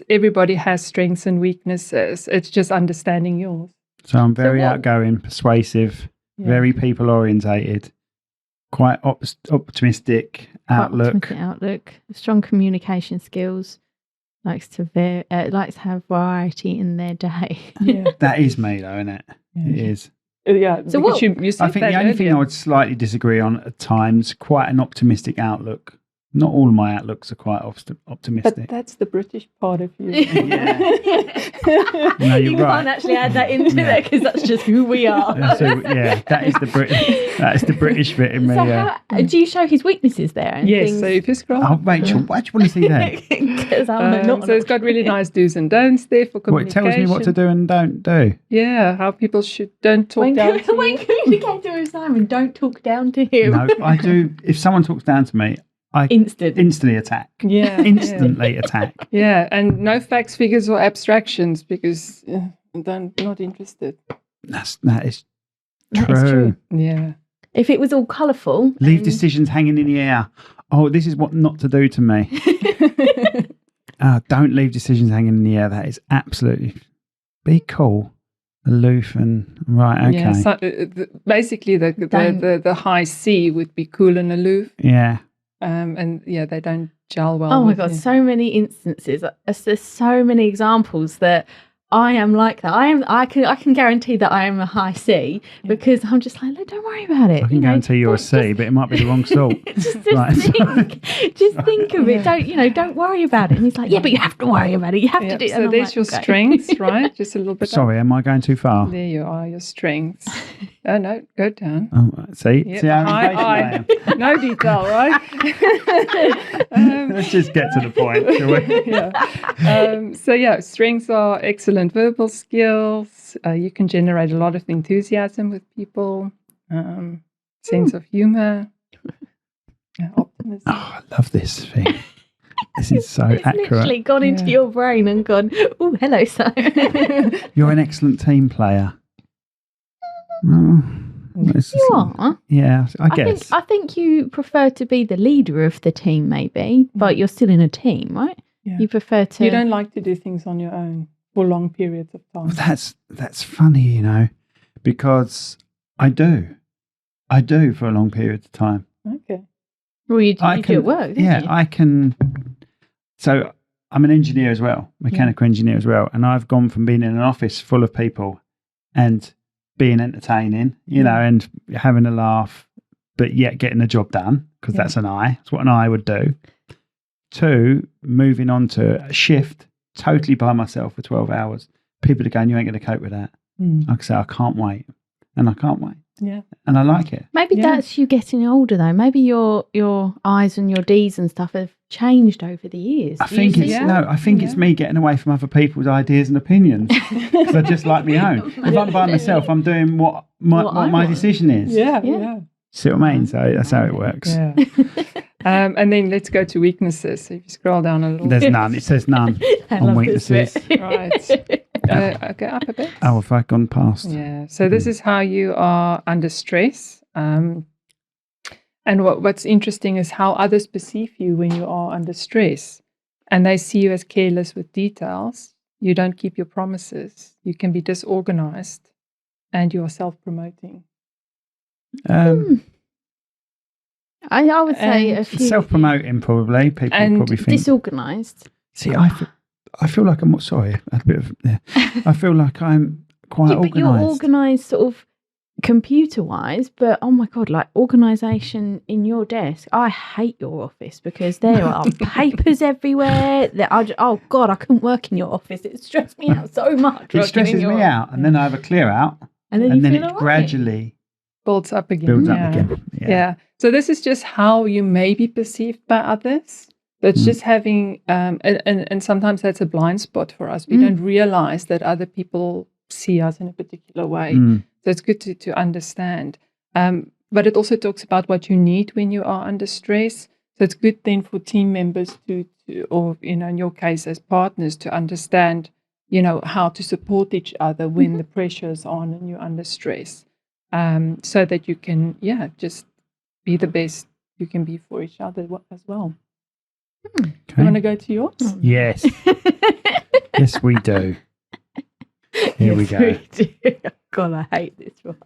everybody has strengths and weaknesses. It's just understanding yours. So I'm very outgoing, persuasive, very people orientated, quite optimistic outlook. Strong communication skills. Likes to have variety in their day. Yeah. That is me, though, isn't it? Yeah. It is. Yeah. So what? You said I think the only thing I would slightly disagree on at times, quite an optimistic outlook. Not all of my outlooks are quite optimistic. But that's the British part of you. Yeah. No, you're you right. can't actually add that into there because that's just who we are. That is the British bit in me. So do you show his weaknesses there? And yes. things? So if you scroll. Oh, Rachel, why do you want to see that? Because so it's got really nice do's and don'ts there for communication. Well, it tells me what to do and don't do. Yeah, how people don't talk down to when communicating with Simon, don't talk down to him. No, I do. If someone talks down to me, I instantly attack. Yeah. Instantly attack. Yeah, and no facts, figures, or abstractions because I'm not interested. That is true. Yeah. If it was all colourful. Leave decisions hanging in the air. Oh, this is what not to do to me. Don't leave decisions hanging in the air. That is absolutely... Be cool, aloof, and right, okay. Yeah, so, basically the high C would be cool and aloof. Yeah. And they don't gel well. Oh my God, so many instances. There's so many examples that I am like that. I can guarantee that I am a high C because I'm just like, don't worry about it. I can guarantee you're a C, but it might be the wrong salt. just think of it. Don't worry about it. And he's like, but you have to worry about it. You have to do it. So there's your strengths, right? Just a little bit. Sorry, am I going too far? There you are, your strengths. Oh no, go down. Oh, see? Yep. See how I am? No detail, right? Let's just get to the point, shall we? Yeah. Strengths are excellent verbal skills. You can generate a lot of enthusiasm with people. Sense of humor. Optimism. Oh, I love this thing. This is so it's accurate. Literally gone into your brain and gone, oh, hello, Simon. You're an excellent team player. Oh, you are? Yeah, I guess. I think you prefer to be the leader of the team, maybe, but you're still in a team, right? Yeah. You prefer to... You don't like to do things on your own for long periods of time. Well, that's funny, because I do for a long period of time. Okay. Well, you do at work, don't you? I can. So I'm an engineer as well, mechanical engineer as well, and I've gone from being in an office full of people and being entertaining, and having a laugh, but yet getting the job done, because that's an I. That's what an I would do. To moving on to a shift totally by myself for 12 hours. People are going, you ain't going to cope with that. I can say, I can't wait. And I can't wait. Yeah. And I like it. Maybe that's you getting older, though. Maybe your I's and your D's and stuff have changed over the years. I think it's me getting away from other people's ideas and opinions, because I just like my own. If I'm by myself, I'm doing what my decision is. Yeah. See what I mean? So that's how it works. Yeah. And then let's go to weaknesses. So if you scroll down a little, there's none. It says none on weaknesses. Right. Okay, up a bit. Oh, have I gone past? Yeah. So this is how you are under stress. And what's interesting is how others perceive you when you are under stress. And they see you as careless with details. You don't keep your promises. You can be disorganized, and you are self-promoting. I would say a few Self-promoting, probably. People probably think disorganized. See, I feel like I'm sorry. I had a bit of. Yeah. I feel like I'm quite organised. But you're organised, sort of computer-wise. But oh my god, like organisation in your desk. I hate your office because there are papers everywhere. Oh god, I couldn't work in your office. It stressed me out so much. It stresses me out, and then I have a clear out, and then it gradually builds up again. Yeah. So this is just how you may be perceived by others. That's just having, and sometimes that's a blind spot for us. We don't realize that other people see us in a particular way. So it's good to understand. But it also talks about what you need when you are under stress. So it's good then for team members to or, in your case as partners, to understand, how to support each other when the pressure is on and you're under stress. So that you can, just be the best you can be for each other as well. Okay. You want to go to yours? Yes. Yes, we do. Here we go. We do. God, I hate this one.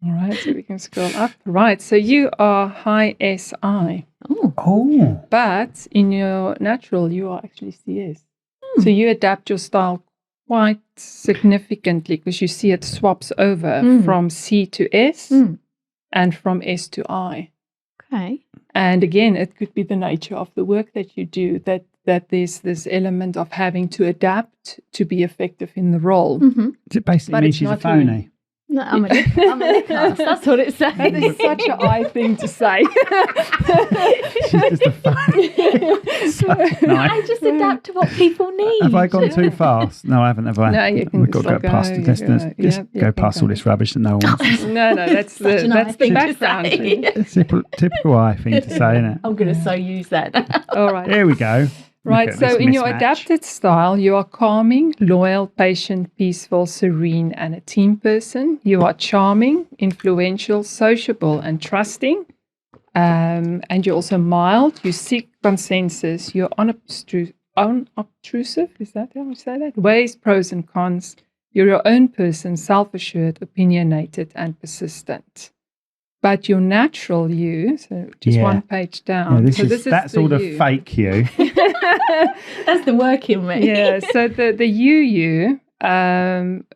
All right, so we can scroll up. Right, so you are high SI. Oh. But in your natural, you are actually CS. So you adapt your style quite significantly because you see it swaps over from C to S and from S to I. Okay. And again, it could be the nature of the work that you do, that there's this element of having to adapt to be effective in the role. It basically means she's a phony. No, I'm a Nicholas. That's what it says. That is such an I thing to say. She's just a phony. So nice. I just adapt to what people need. Have I gone too fast? No, I haven't, have I? No, you can We've got to go past the distance. Just go past all this rubbish that no one wants. No, that's the background. Typical I thing to say, isn't it? I'm going to so use that now. All right. Here we go. Right, so in your adapted style, you are calming, loyal, patient, peaceful, serene, and a team person. You are charming, influential, sociable, and trusting. And you're also mild. You seek consensus. You're unobtrusive. Is that how we say that? Weighs pros and cons. You're your own person, self-assured, opinionated, and persistent. But your natural you, so just one page down. That's all the fake you. That's the working me. Yeah, so the you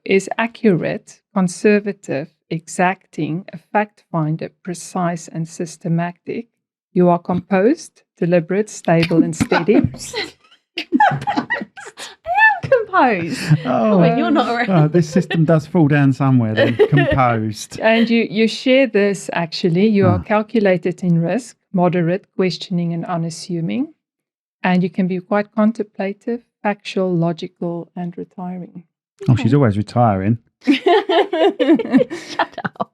is accurate, conservative, exacting, a fact finder, precise and systematic. You are composed, deliberate, stable and steady. Composed. When you're not around. This system does fall down somewhere then. Composed. And you share this actually. You are calculated in risk, moderate, questioning and unassuming. And you can be quite contemplative, factual, logical and retiring. Oh, she's always retiring. Shut up.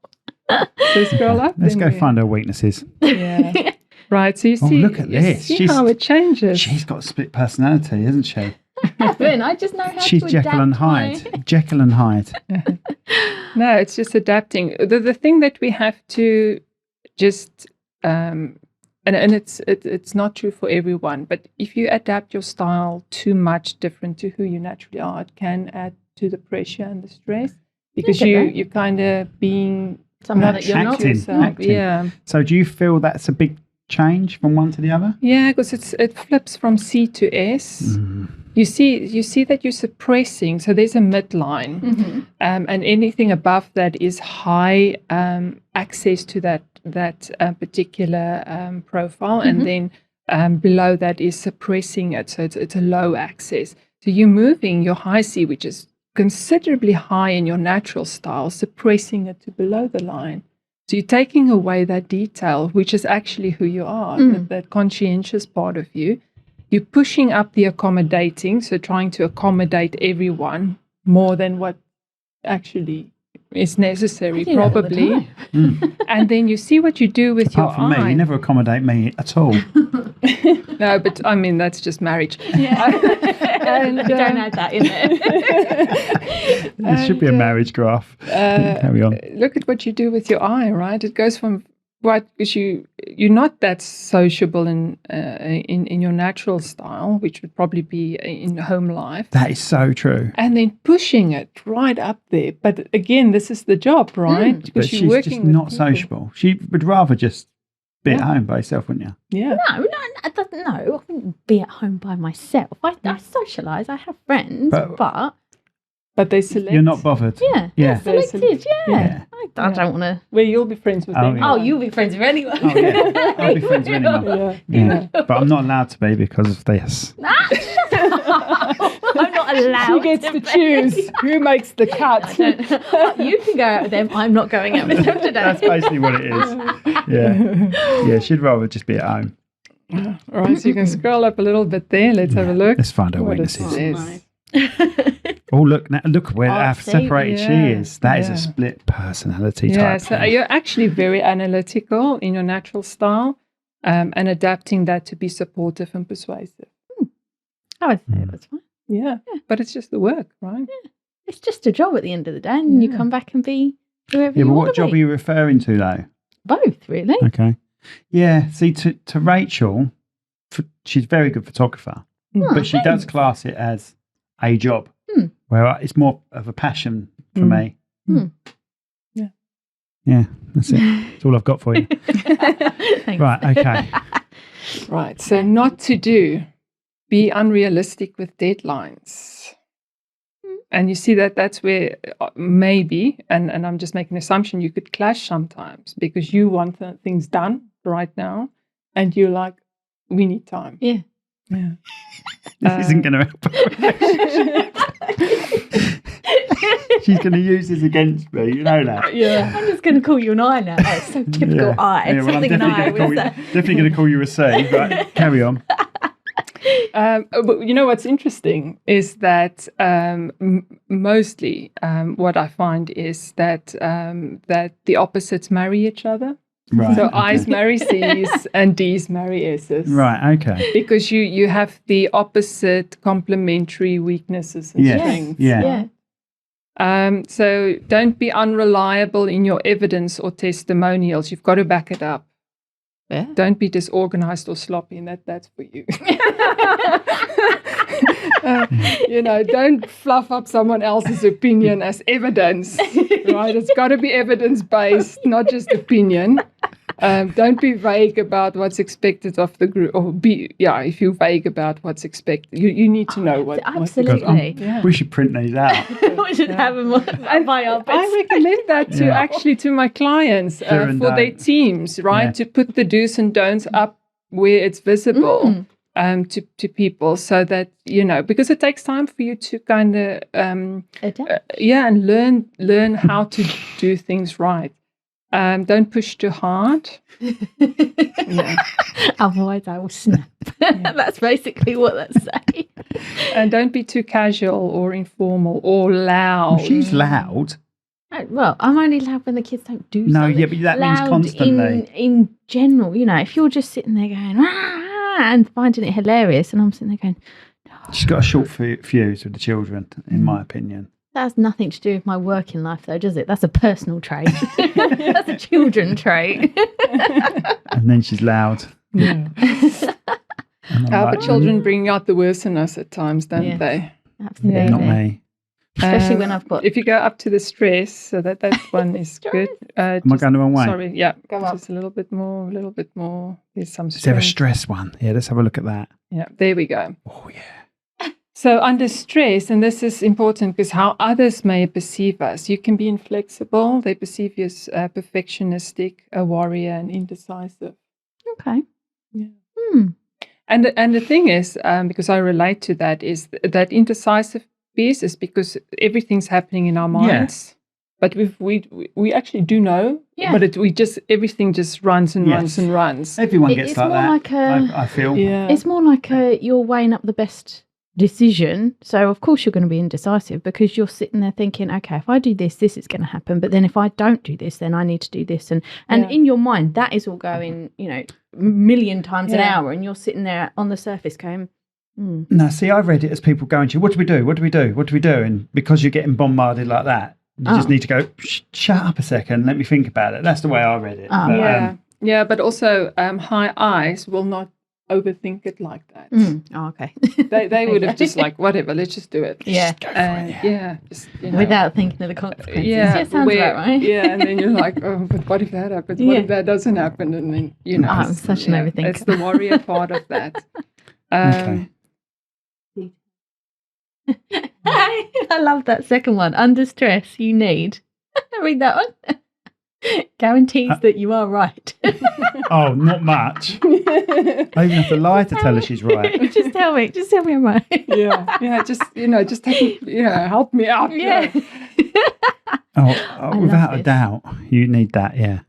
So scroll up. Let's go find her weaknesses. Yeah. Right, so you see, look at this. See how it changes. She's got a split personality, hasn't she? I just know how She's to Jekyll and Hyde. Jekyll and Hyde. No, it's just adapting. The thing that we have to just, and it's not true for everyone, but if you adapt your style too much different to who you naturally are, it can add to the pressure and the stress because you're kind of being someone that you're not yourself. Acting. Yeah. So do you feel that's a big change from one to the other? Yeah, because it flips from C to S. You see that you're suppressing. So there's a midline, and anything above that is high access to that particular profile, and then below that is suppressing it. So it's a low access. So you're moving your high C, which is considerably high in your natural style, suppressing it to below the line. So you're taking away that detail, which is actually who you are, that conscientious part of you. You're pushing up the accommodating, so trying to accommodate everyone more than what actually is necessary, probably. And then you see what you do with Apart from me, you never accommodate me at all. No, but I mean, that's just marriage. Yeah. Don't add that in there. There should be a marriage graph. Carry on. Look at what you do with your eye, right? It goes from because you're not that sociable in your natural style, which would probably be in home life. That is so true. And then pushing it right up there. But again, this is the job, right? But Because she's you're working just with not people. sociable. She would rather just be at home by herself, wouldn't you? Yeah. No, I wouldn't be at home by myself. I socialise, I have friends, But they select. You're not bothered. yeah, selected, Yeah. I don't want to. Where you'll be friends with them. Oh, you'll be friends with anyone. Oh, yeah. I'll be friends with anyone. Yeah. But I'm not allowed to be because of this. I'm not allowed. She gets to choose who makes the cut. You can go out with them. I'm not going out with them today. That's basically what it is. Yeah, she'd rather just be at home. All right, so you can scroll up a little bit there. Let's have a look. Let's find our What it weaknesses. says. Oh, look where how see, separated she yeah, is. That is yeah. a split personality Yeah, type. so you're actually very analytical in your natural style, and adapting that to be supportive and persuasive. I would say that's fine. Yeah, but it's just the work, right? It's just a job at the end of the day, and you come back and be whoever Yeah, you but want what to job be. are you referring to, though? Both, really. Okay. Yeah, see, to Rachel, she's a very good photographer, but she does class it as a job, where it's more of a passion for me. Yeah. Yeah, that's it. That's all I've got for you. Thanks. Right, okay. Right, so not to do. Be unrealistic with deadlines. And you see that's where maybe, and I'm just making an assumption, you could clash sometimes because you want things done right now and you're like, we need time. Yeah. This isn't going to help her relationship. She's going to use this against me, you know that. Yeah. I'm just going to call you an I now. That's so typical I. Yeah, well, I'm Something an I was definitely going to call you a C, but carry on. But you know what's interesting is that mostly what I find is that that the opposites marry each other. Right. So okay. I's marry C's and D's marry S's. Right, okay. Because you have the opposite complementary weaknesses and Yes. strengths. Yeah. So don't be unreliable in your evidence or testimonials. You've got to back it up. Yeah. Don't be disorganized or sloppy, and that's for you. Don't fluff up someone else's opinion as evidence, right? It's got to be evidence-based, not just opinion. Don't be vague about what's expected of the group, or if you're vague about what's expected, you need to know what. Absolutely. We should print these out. We should have them by our I recommend that to my clients for their teams, right? Yeah. To put the do's and don'ts up where it's visible to people, so that because it takes time for you to kind of Adapt. and learn how to do things right. Don't push too hard. Otherwise, I will snap. That's basically what that's saying. And don't be too casual or informal or loud. Well, she's loud. Well, I'm only loud when the kids don't do No, something. yeah, but that means Loud constantly. In general, if you're just sitting there going, and finding it hilarious, and I'm sitting there going, She's got a short fuse with the children, in my opinion. that has nothing to do with my working life, though, does it? That's a personal trait. That's a children trait. And then she's loud. Yeah. And I'm But children bring out the worst in us at times, don't they? Absolutely. Not me. Especially when I've got... If you go up to the stress, so that one is good. Am I going the wrong way? Sorry, yeah. Go up. Just a little bit more. There's some Is there a strength. stress one? Yeah, let's have a look at that. Yeah, there we go. Oh, yeah. So under stress, and this is important because how others may perceive us, you can be inflexible. They perceive you as perfectionistic, a warrior, and indecisive. Okay. Yeah. Hmm. And the thing is, because I relate to that, is that indecisive piece is because everything's happening in our minds. But we actually do know, but everything just runs and runs and runs. Everyone gets It's like more that, like I feel. Yeah. It's more like you're weighing up the best decision. So, of course, you're going to be indecisive because you're sitting there thinking, okay, if I do this, this is going to happen. But then if I don't do this, then I need to do this. And in your mind, that is all going, a million times an hour. And you're sitting there on the surface going, No, see, I read it as people going to you, what do we do? What do we do? What do we do? And because you're getting bombarded like that, you just need to go, shut up a second, let me think about it. That's the way I read it. Oh. But, Yeah. Yeah, but also high eyes will not overthink it like that. Oh, okay. They would have just like, whatever, let's just do it. Yeah. Go for it, Yeah, just, Without thinking of the consequences. Yeah, Sounds about right. Yeah, and then you're like, oh, but what if that happens? What if that doesn't happen? And then, I'm such an overthinker. It's the warrior part of that. Okay. I love that second one. Under stress, you need. Read that one. Guarantees that you are right. Oh, not much. I even have to lie to tell her she's right. Just tell me I'm right. Yeah, just take, help me out. Yeah. Oh, without a doubt, you need that, yeah.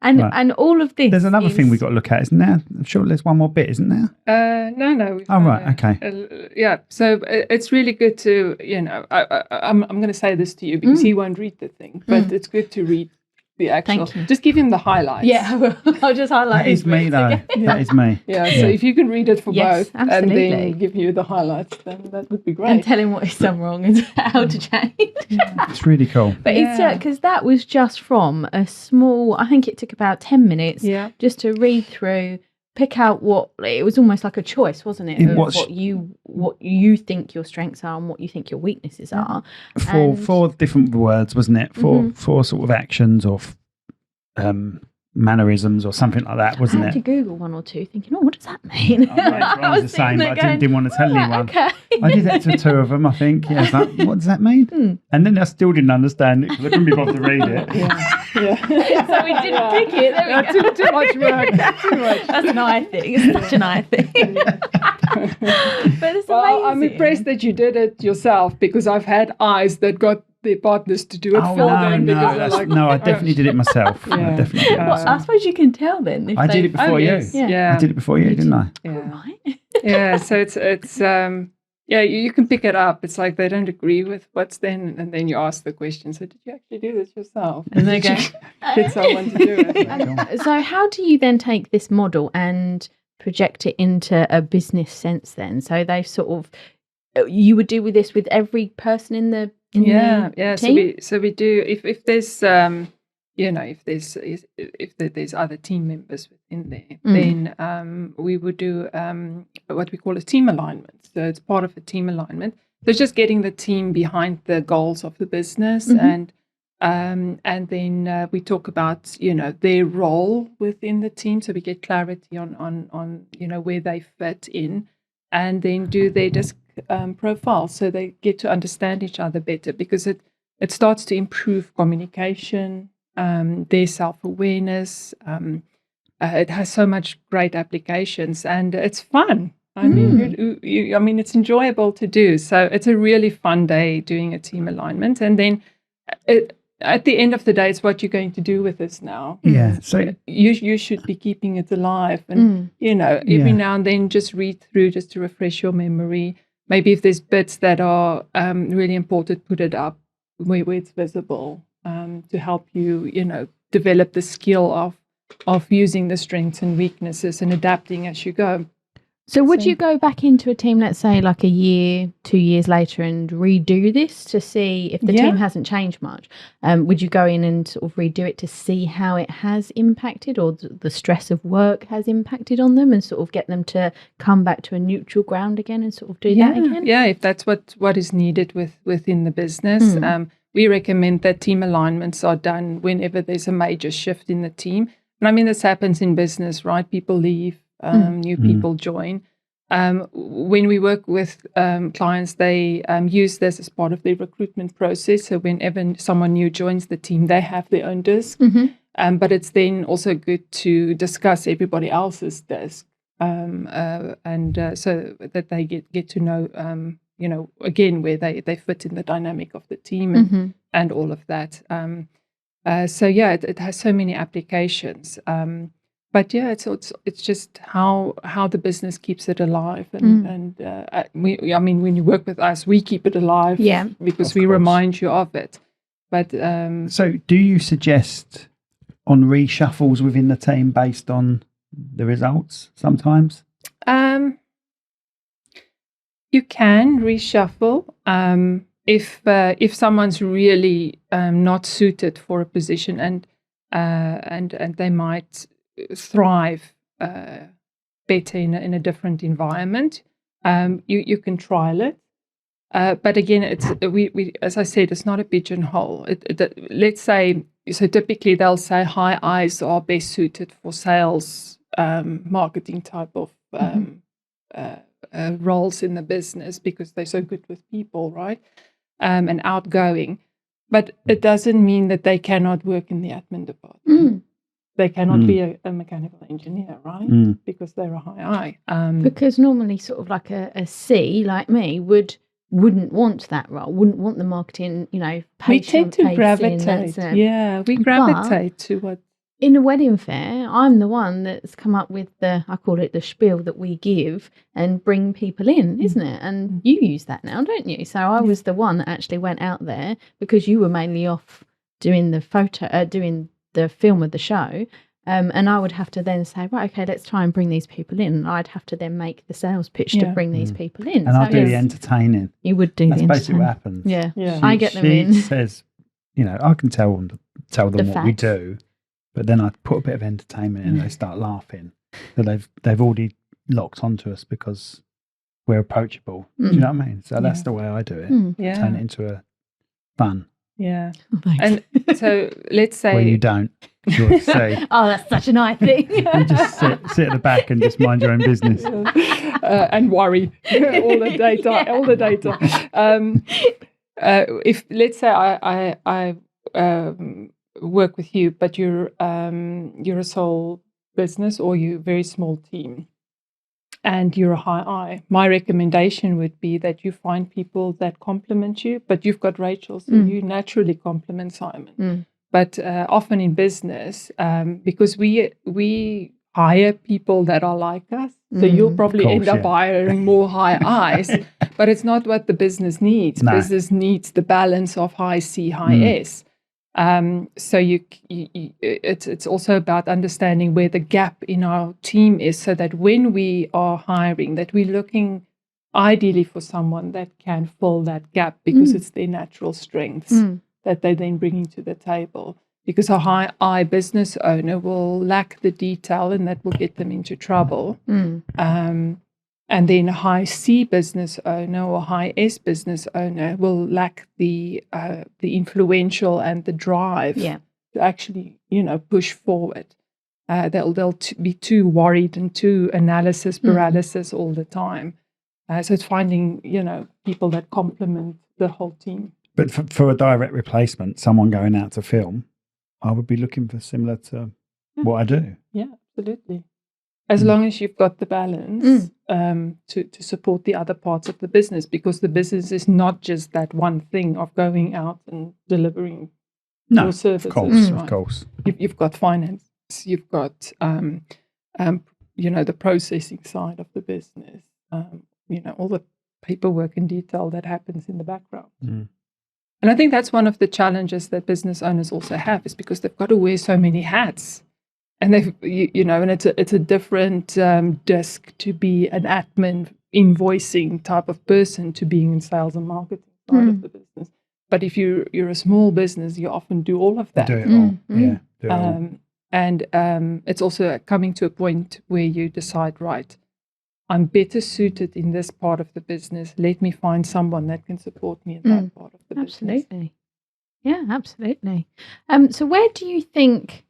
And all of this. There's another thing we've got to look at, isn't there? I'm sure there's one more bit, isn't there? No. Oh, right, okay. Yeah, so it's really good to, I'm going to say this to you because he won't read the thing, but it's good to read the actual. Just give him the highlights. Yeah, I'll just highlight. That is me, though. That is me. Yeah, so if you can read it for both absolutely. and then give you the highlights, then that would be great. And tell him what he's done wrong and how to change. It's really cool. But it's because that was just from a small, I think it took about 10 minutes just to read through, pick out what, it was almost like a choice, wasn't it? Of what you think your strengths are and what you think your weaknesses are. Four different words, wasn't it? Four sort of actions or mannerisms or something like that, wasn't it? I had to Google one or two thinking, what does that mean? I was the same, but I didn't want to tell anyone. Okay. I did that to two of them, I think. Yeah, like, what does that mean? And then I still didn't understand it because I couldn't be bothered to read it. So we didn't pick it. There we go. Too much work. Too much. That's an eye thing. It's such an eye thing. But it's amazing. I'm impressed that you did it yourself because I've had eyes that got their partners to do it for them. No, I definitely did it myself. I definitely did it myself. I suppose you can tell then. I did it before you. Yeah. I did it before you, didn't I? Yeah. Right. Yeah, so it's you can pick it up. It's like they don't agree with what's then, and then you ask the question. So did you actually do this yourself? And they go, get someone to do it. So how do you then take this model and project it into a business sense then? So they've sort of, you would deal with this with every person in the team? So we do if there's if there's other team members within there, then we would do what we call a team alignment. So it's part of a team alignment. So it's just getting the team behind the goals of the business, and then we talk about their role within the team, so we get clarity on where they fit in, and then do their disc profile, so they get to understand each other better, because it starts to improve communication, their self-awareness. It has so much great applications, and it's fun. I mean, it's enjoyable to do. So it's a really fun day doing a team alignment, and then at the end of the day, it's what you're going to do with this now. Yeah. So you should be keeping it alive, and every now and then just read through just to refresh your memory. Maybe if there's bits that are really important, put it up where it's visible, to help you, develop the skill of using the strengths and weaknesses and adapting as you go. So would you go back into a team, let's say like a year, 2 years later, and redo this to see if the team hasn't changed much? Would you go in and sort of redo it to see how it has impacted, or the stress of work has impacted on them, and sort of get them to come back to a neutral ground again and sort of do that again? Yeah, if that's what is needed within the business. We recommend that team alignments are done whenever there's a major shift in the team. And I mean, this happens in business, right? People leave. New people join. When we work with clients, they use this as part of their recruitment process. So whenever someone new joins the team, they have their own disc. But it's then also good to discuss everybody else's disc, and so that they get to know, again, where they fit in the dynamic of the team and all of that. It has so many applications. But it's just how the business keeps it alive, and when you work with us, we keep it alive, because we remind you of it. But so, do you suggest on reshuffles within the team based on the results sometimes? You can reshuffle if someone's really not suited for a position, and they might thrive better in a different environment. You can trial it. But again, it's we as I said, it's not a pigeonhole. Let's say, so typically they'll say high eyes are best suited for sales, marketing type of roles in the business because they're so good with people, right? And outgoing. But it doesn't mean that they cannot work in the admin department. They cannot be a mechanical engineer, right? Because they're a high eye. Because normally sort of like a C like me wouldn't want that role, wouldn't want the marketing, We tend to patient-facing, gravitate. We gravitate to what. In a wedding fair, I'm the one that's come up with I call it the spiel that we give and bring people in, isn't it? And you use that now, don't you? So I was the one that actually went out there because you were mainly off doing doing the film of the show. And I would have to then say, right, okay, let's try and bring these people in. And I'd have to then make the sales pitch to bring these people in. And I'll do the entertaining. You would do That's the entertaining. basically what happens. Yeah. I get them in. She says, I can tell them what facts. we do, but then I put a bit of entertainment in and they start laughing. So they've already locked onto us because we're approachable. Do you know what I mean? So that's the way I do it. Turn it into a fun. Yeah. Oh, and so let's say... Well, you don't. Sure, say. Oh, that's such a nice thing. You just sit at the back and just mind your own business. And worry all the data. If, let's say I work with you, but you're a sole business or you're a very small team and you're a high eye, my recommendation would be that you find people that complement you, but you've got Rachel, so you naturally complement Simon. But often in business, because we hire people that are like us, so you'll probably end up hiring more high eyes, but it's not what the business needs. No. Business needs the balance of high C, high S. So it's also about understanding where the gap in our team is, so that when we are hiring, that we're looking ideally for someone that can fill that gap because it's their natural strengths that they're then bringing to the table. Because a high I business owner will lack the detail, and that will get them into trouble. And then a high C business owner or high S business owner will lack the influential and the drive to actually, push forward. They'll be too worried and too analysis paralysis all the time. So it's finding, people that complement the whole team. But for a direct replacement, someone going out to film, I would be looking for similar to what I do. Yeah, absolutely. As long as you've got the balance to support the other parts of the business, because the business is not just that one thing of going out and delivering your services. Of course. You've got finance, you've got the processing side of the business, all the paperwork and detail that happens in the background. And I think that's one of the challenges that business owners also have, is because they've got to wear so many hats. And they've, and it's a different disc to be an admin, invoicing type of person to being in sales and marketing side of the business. But if you're a small business, you often do all of that. Do it all, do it all. And it's also coming to a point where you decide, right, I'm better suited in this part of the business. Let me find someone that can support me in that part of the business. Absolutely. Yeah, absolutely. So where do you think,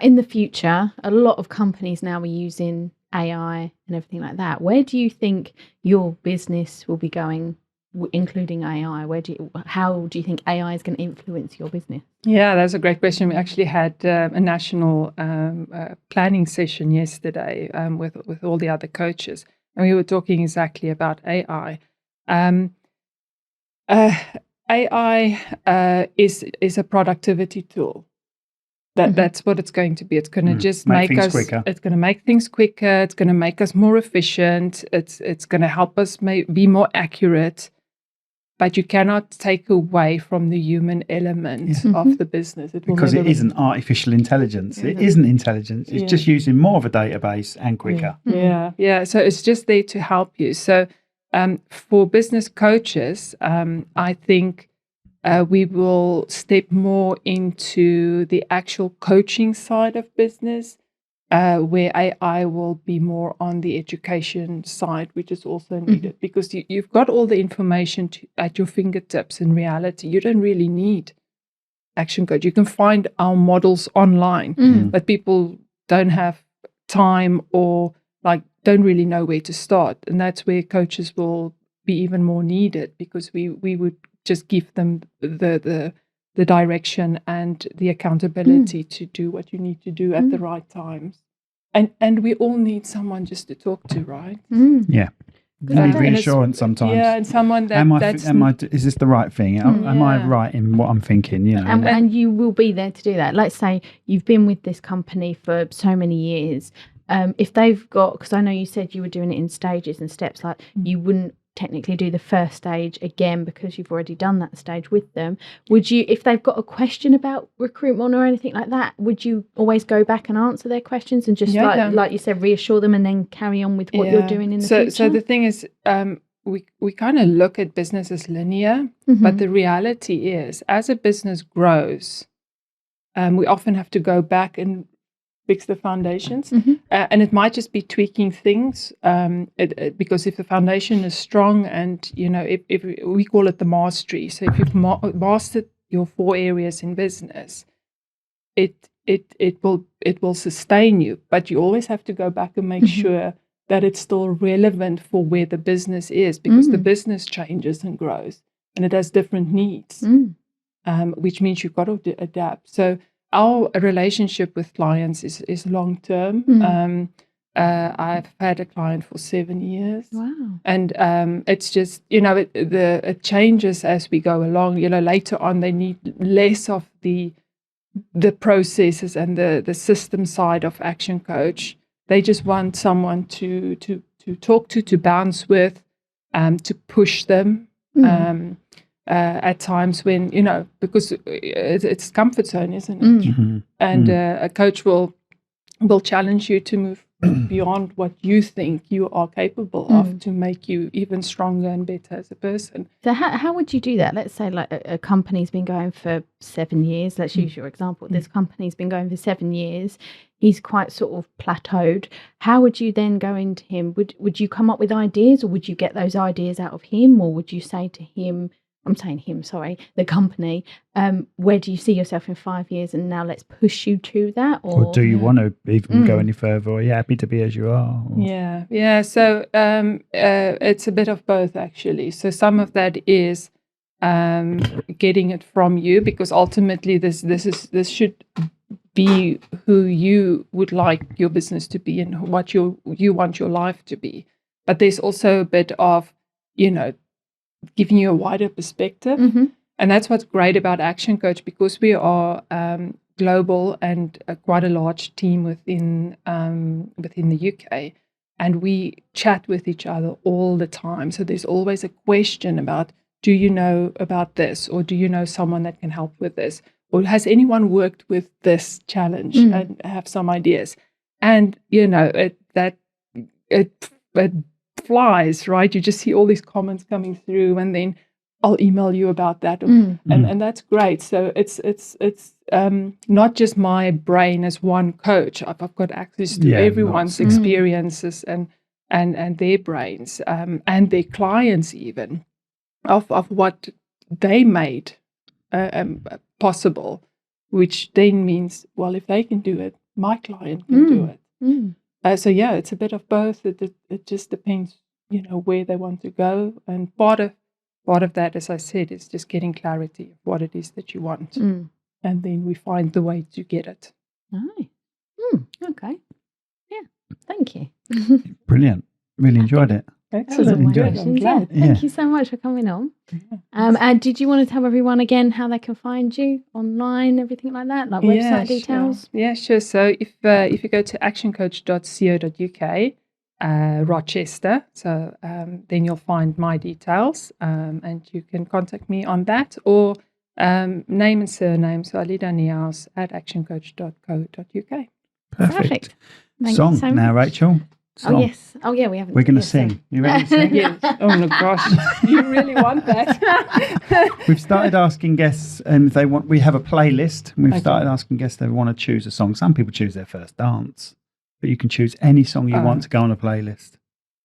in the future, a lot of companies now are using AI and everything like that. Where do you think your business will be going, including AI? How do you think AI is going to influence your business? Yeah, that's a great question. We actually had a national planning session yesterday with all the other coaches, and we were talking exactly about AI. AI is a productivity tool. That's what it's going to be. It's going to just make us quicker. It's going to make things quicker. It's going to make us more efficient. It's going to help us be more accurate. But you cannot take away from the human element of the business. Because it isn't artificial intelligence. It isn't intelligence. It's just using more of a database and quicker. Yeah. So it's just there to help you. So for business coaches, I think we will step more into the actual coaching side of business. where AI will be more on the education side, which is also needed because you've got all the information at your fingertips. In reality, you don't really need action coach. You can find our models online, but people don't have time or don't really know where to start. And that's where coaches will be even more needed, because we would just give them the direction and the accountability to do what you need to do at the right times. And we all need someone just to talk to, right? Yeah. You need reassurance sometimes. Yeah, and someone that is this the right thing? Am I right in what I'm thinking? You know, and you will be there to do that. Let's say you've been with this company for so many years. If they've got, because I know you said you were doing it in stages and steps, like you wouldn't technically do the first stage again because you've already done that stage with them. Would you, if they've got a question about recruitment or anything like that, would you always go back and answer their questions and just like you said, reassure them and then carry on with what you're doing in the future? So the thing is, we kind of look at business as linear, but the reality is, as a business grows, we often have to go back and fix the foundations, and it might just be tweaking things, because if the foundation is strong, and if we call it the mastery, so if you've mastered your 4 areas in business, it will sustain you, but you always have to go back and make sure that it's still relevant for where the business is, because the business changes and grows and it has different needs, which means you've got to adapt. So our relationship with clients is long term. I've had a client for 7 years. Wow. And it's just, it changes as we go along. Later on they need less of the processes and the system side of action coach. They just want someone to talk to bounce with, to push them. At times when, because it's comfort zone, isn't it? And a coach will challenge you to move beyond what you think you are capable of, to make you even stronger and better as a person. So how would you do that? Let's say like a company's been going for 7 years. Let's use your example. This company's been going for 7 years. He's quite sort of plateaued. How would you then go into him? Would you come up with ideas, or would you get those ideas out of him, or would you say to him, the company, where do you see yourself in 5 years, and now let's push you to that? Or do you want to even go any further, or are you happy to be as you are? Or? Yeah. So it's a bit of both, actually. So some of that is getting it from you, because ultimately this should be who you would like your business to be and what you want your life to be. But there's also a bit of, giving you a wider perspective. And that's what's great about Action Coach, because we are global and quite a large team within the UK, and we chat with each other all the time. So there's always a question about, do you know about this, or do you know someone that can help with this, or has anyone worked with this challenge and have some ideas? And it flies, right? You just see all these comments coming through, and then I'll email you about that, and that's great. So it's not just my brain as one coach. I've got access to everyone's experiences and their brains, and their clients even, of what they made possible, which then means, well, if they can do it, my client can do it. So it's a bit of both. It just depends, where they want to go. And part of that, as I said, is just getting clarity of what it is that you want, and then we find the way to get it. Okay. Yeah. Thank you. Brilliant. Really enjoyed it. Excellent. Good. I'm glad. Thank you so much for coming on. And did you want to tell everyone again how they can find you online, everything like that, like website details? Yeah, sure. So if you go to actioncoach.co.uk, Rochester, so then you'll find my details, and you can contact me on that, or name and surname, so Alida Niehaus at actioncoach.co.uk. Perfect. Thank Song you so much. now, Rachel. Song. Oh, yes. Oh, yeah, we haven't. We're going to sing. You ready to sing? Yes. Oh, my gosh. You really want that? We've started asking guests, and if they want, we have a playlist, and we've started asking guests if they want to choose a song. Some people choose their first dance. but you can choose any song you want to go on a playlist.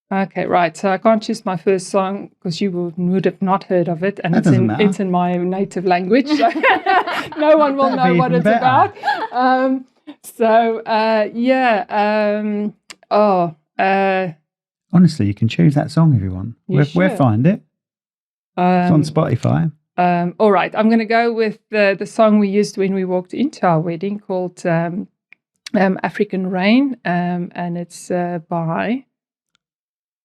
Okay, right. So I can't choose my first song because you would have not heard of it, and That it's in my native language, so no one will know what it's about. Honestly, you can choose that song if you want. We'll find it. It's on Spotify. All right, I'm going to go with the song we used when we walked into our wedding called African Rain, and it's by,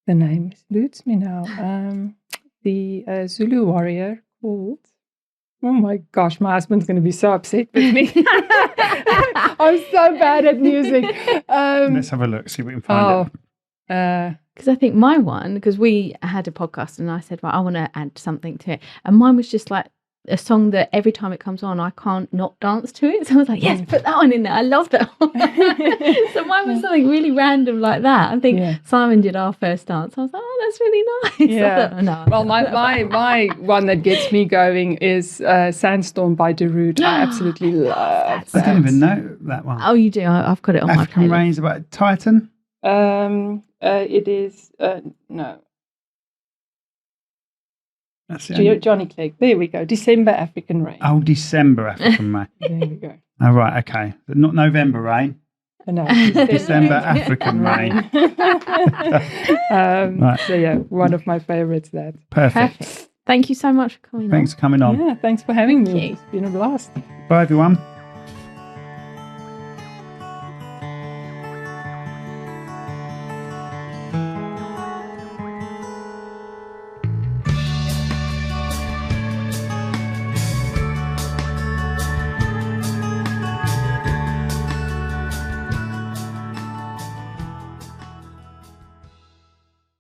the name eludes me now, the Zulu warrior called, oh my gosh, my husband's going to be so upset with me. I'm so bad at music. Let's have a look, see if we can find it. Because I think my one, because we had a podcast and I said, right, I want to add something to it. And mine was just like a song that every time it comes on, I can't not dance to it. So I was like, yes, put that one in there. I love that one. So mine was something really random like that. I think Simon did our first dance. I was like, oh, that's really nice. Yeah. Thought, no, well, my one that gets me going is Sandstorm by Darude. I absolutely love that. I didn't even know that one. Oh, you do? I've got it on African my playlist. Rain is about Titan? It is, no. That's it. Johnny Clegg. There we go. December African Rain. Oh, December African Rain. There we go. Oh, right, okay. But not November Rain. No, December African Rain. Right. So, yeah, one of my favorites, that. Perfect. Thank you so much for coming on. Thanks for coming on. Yeah, thanks for having me. It's been a blast. Bye, everyone.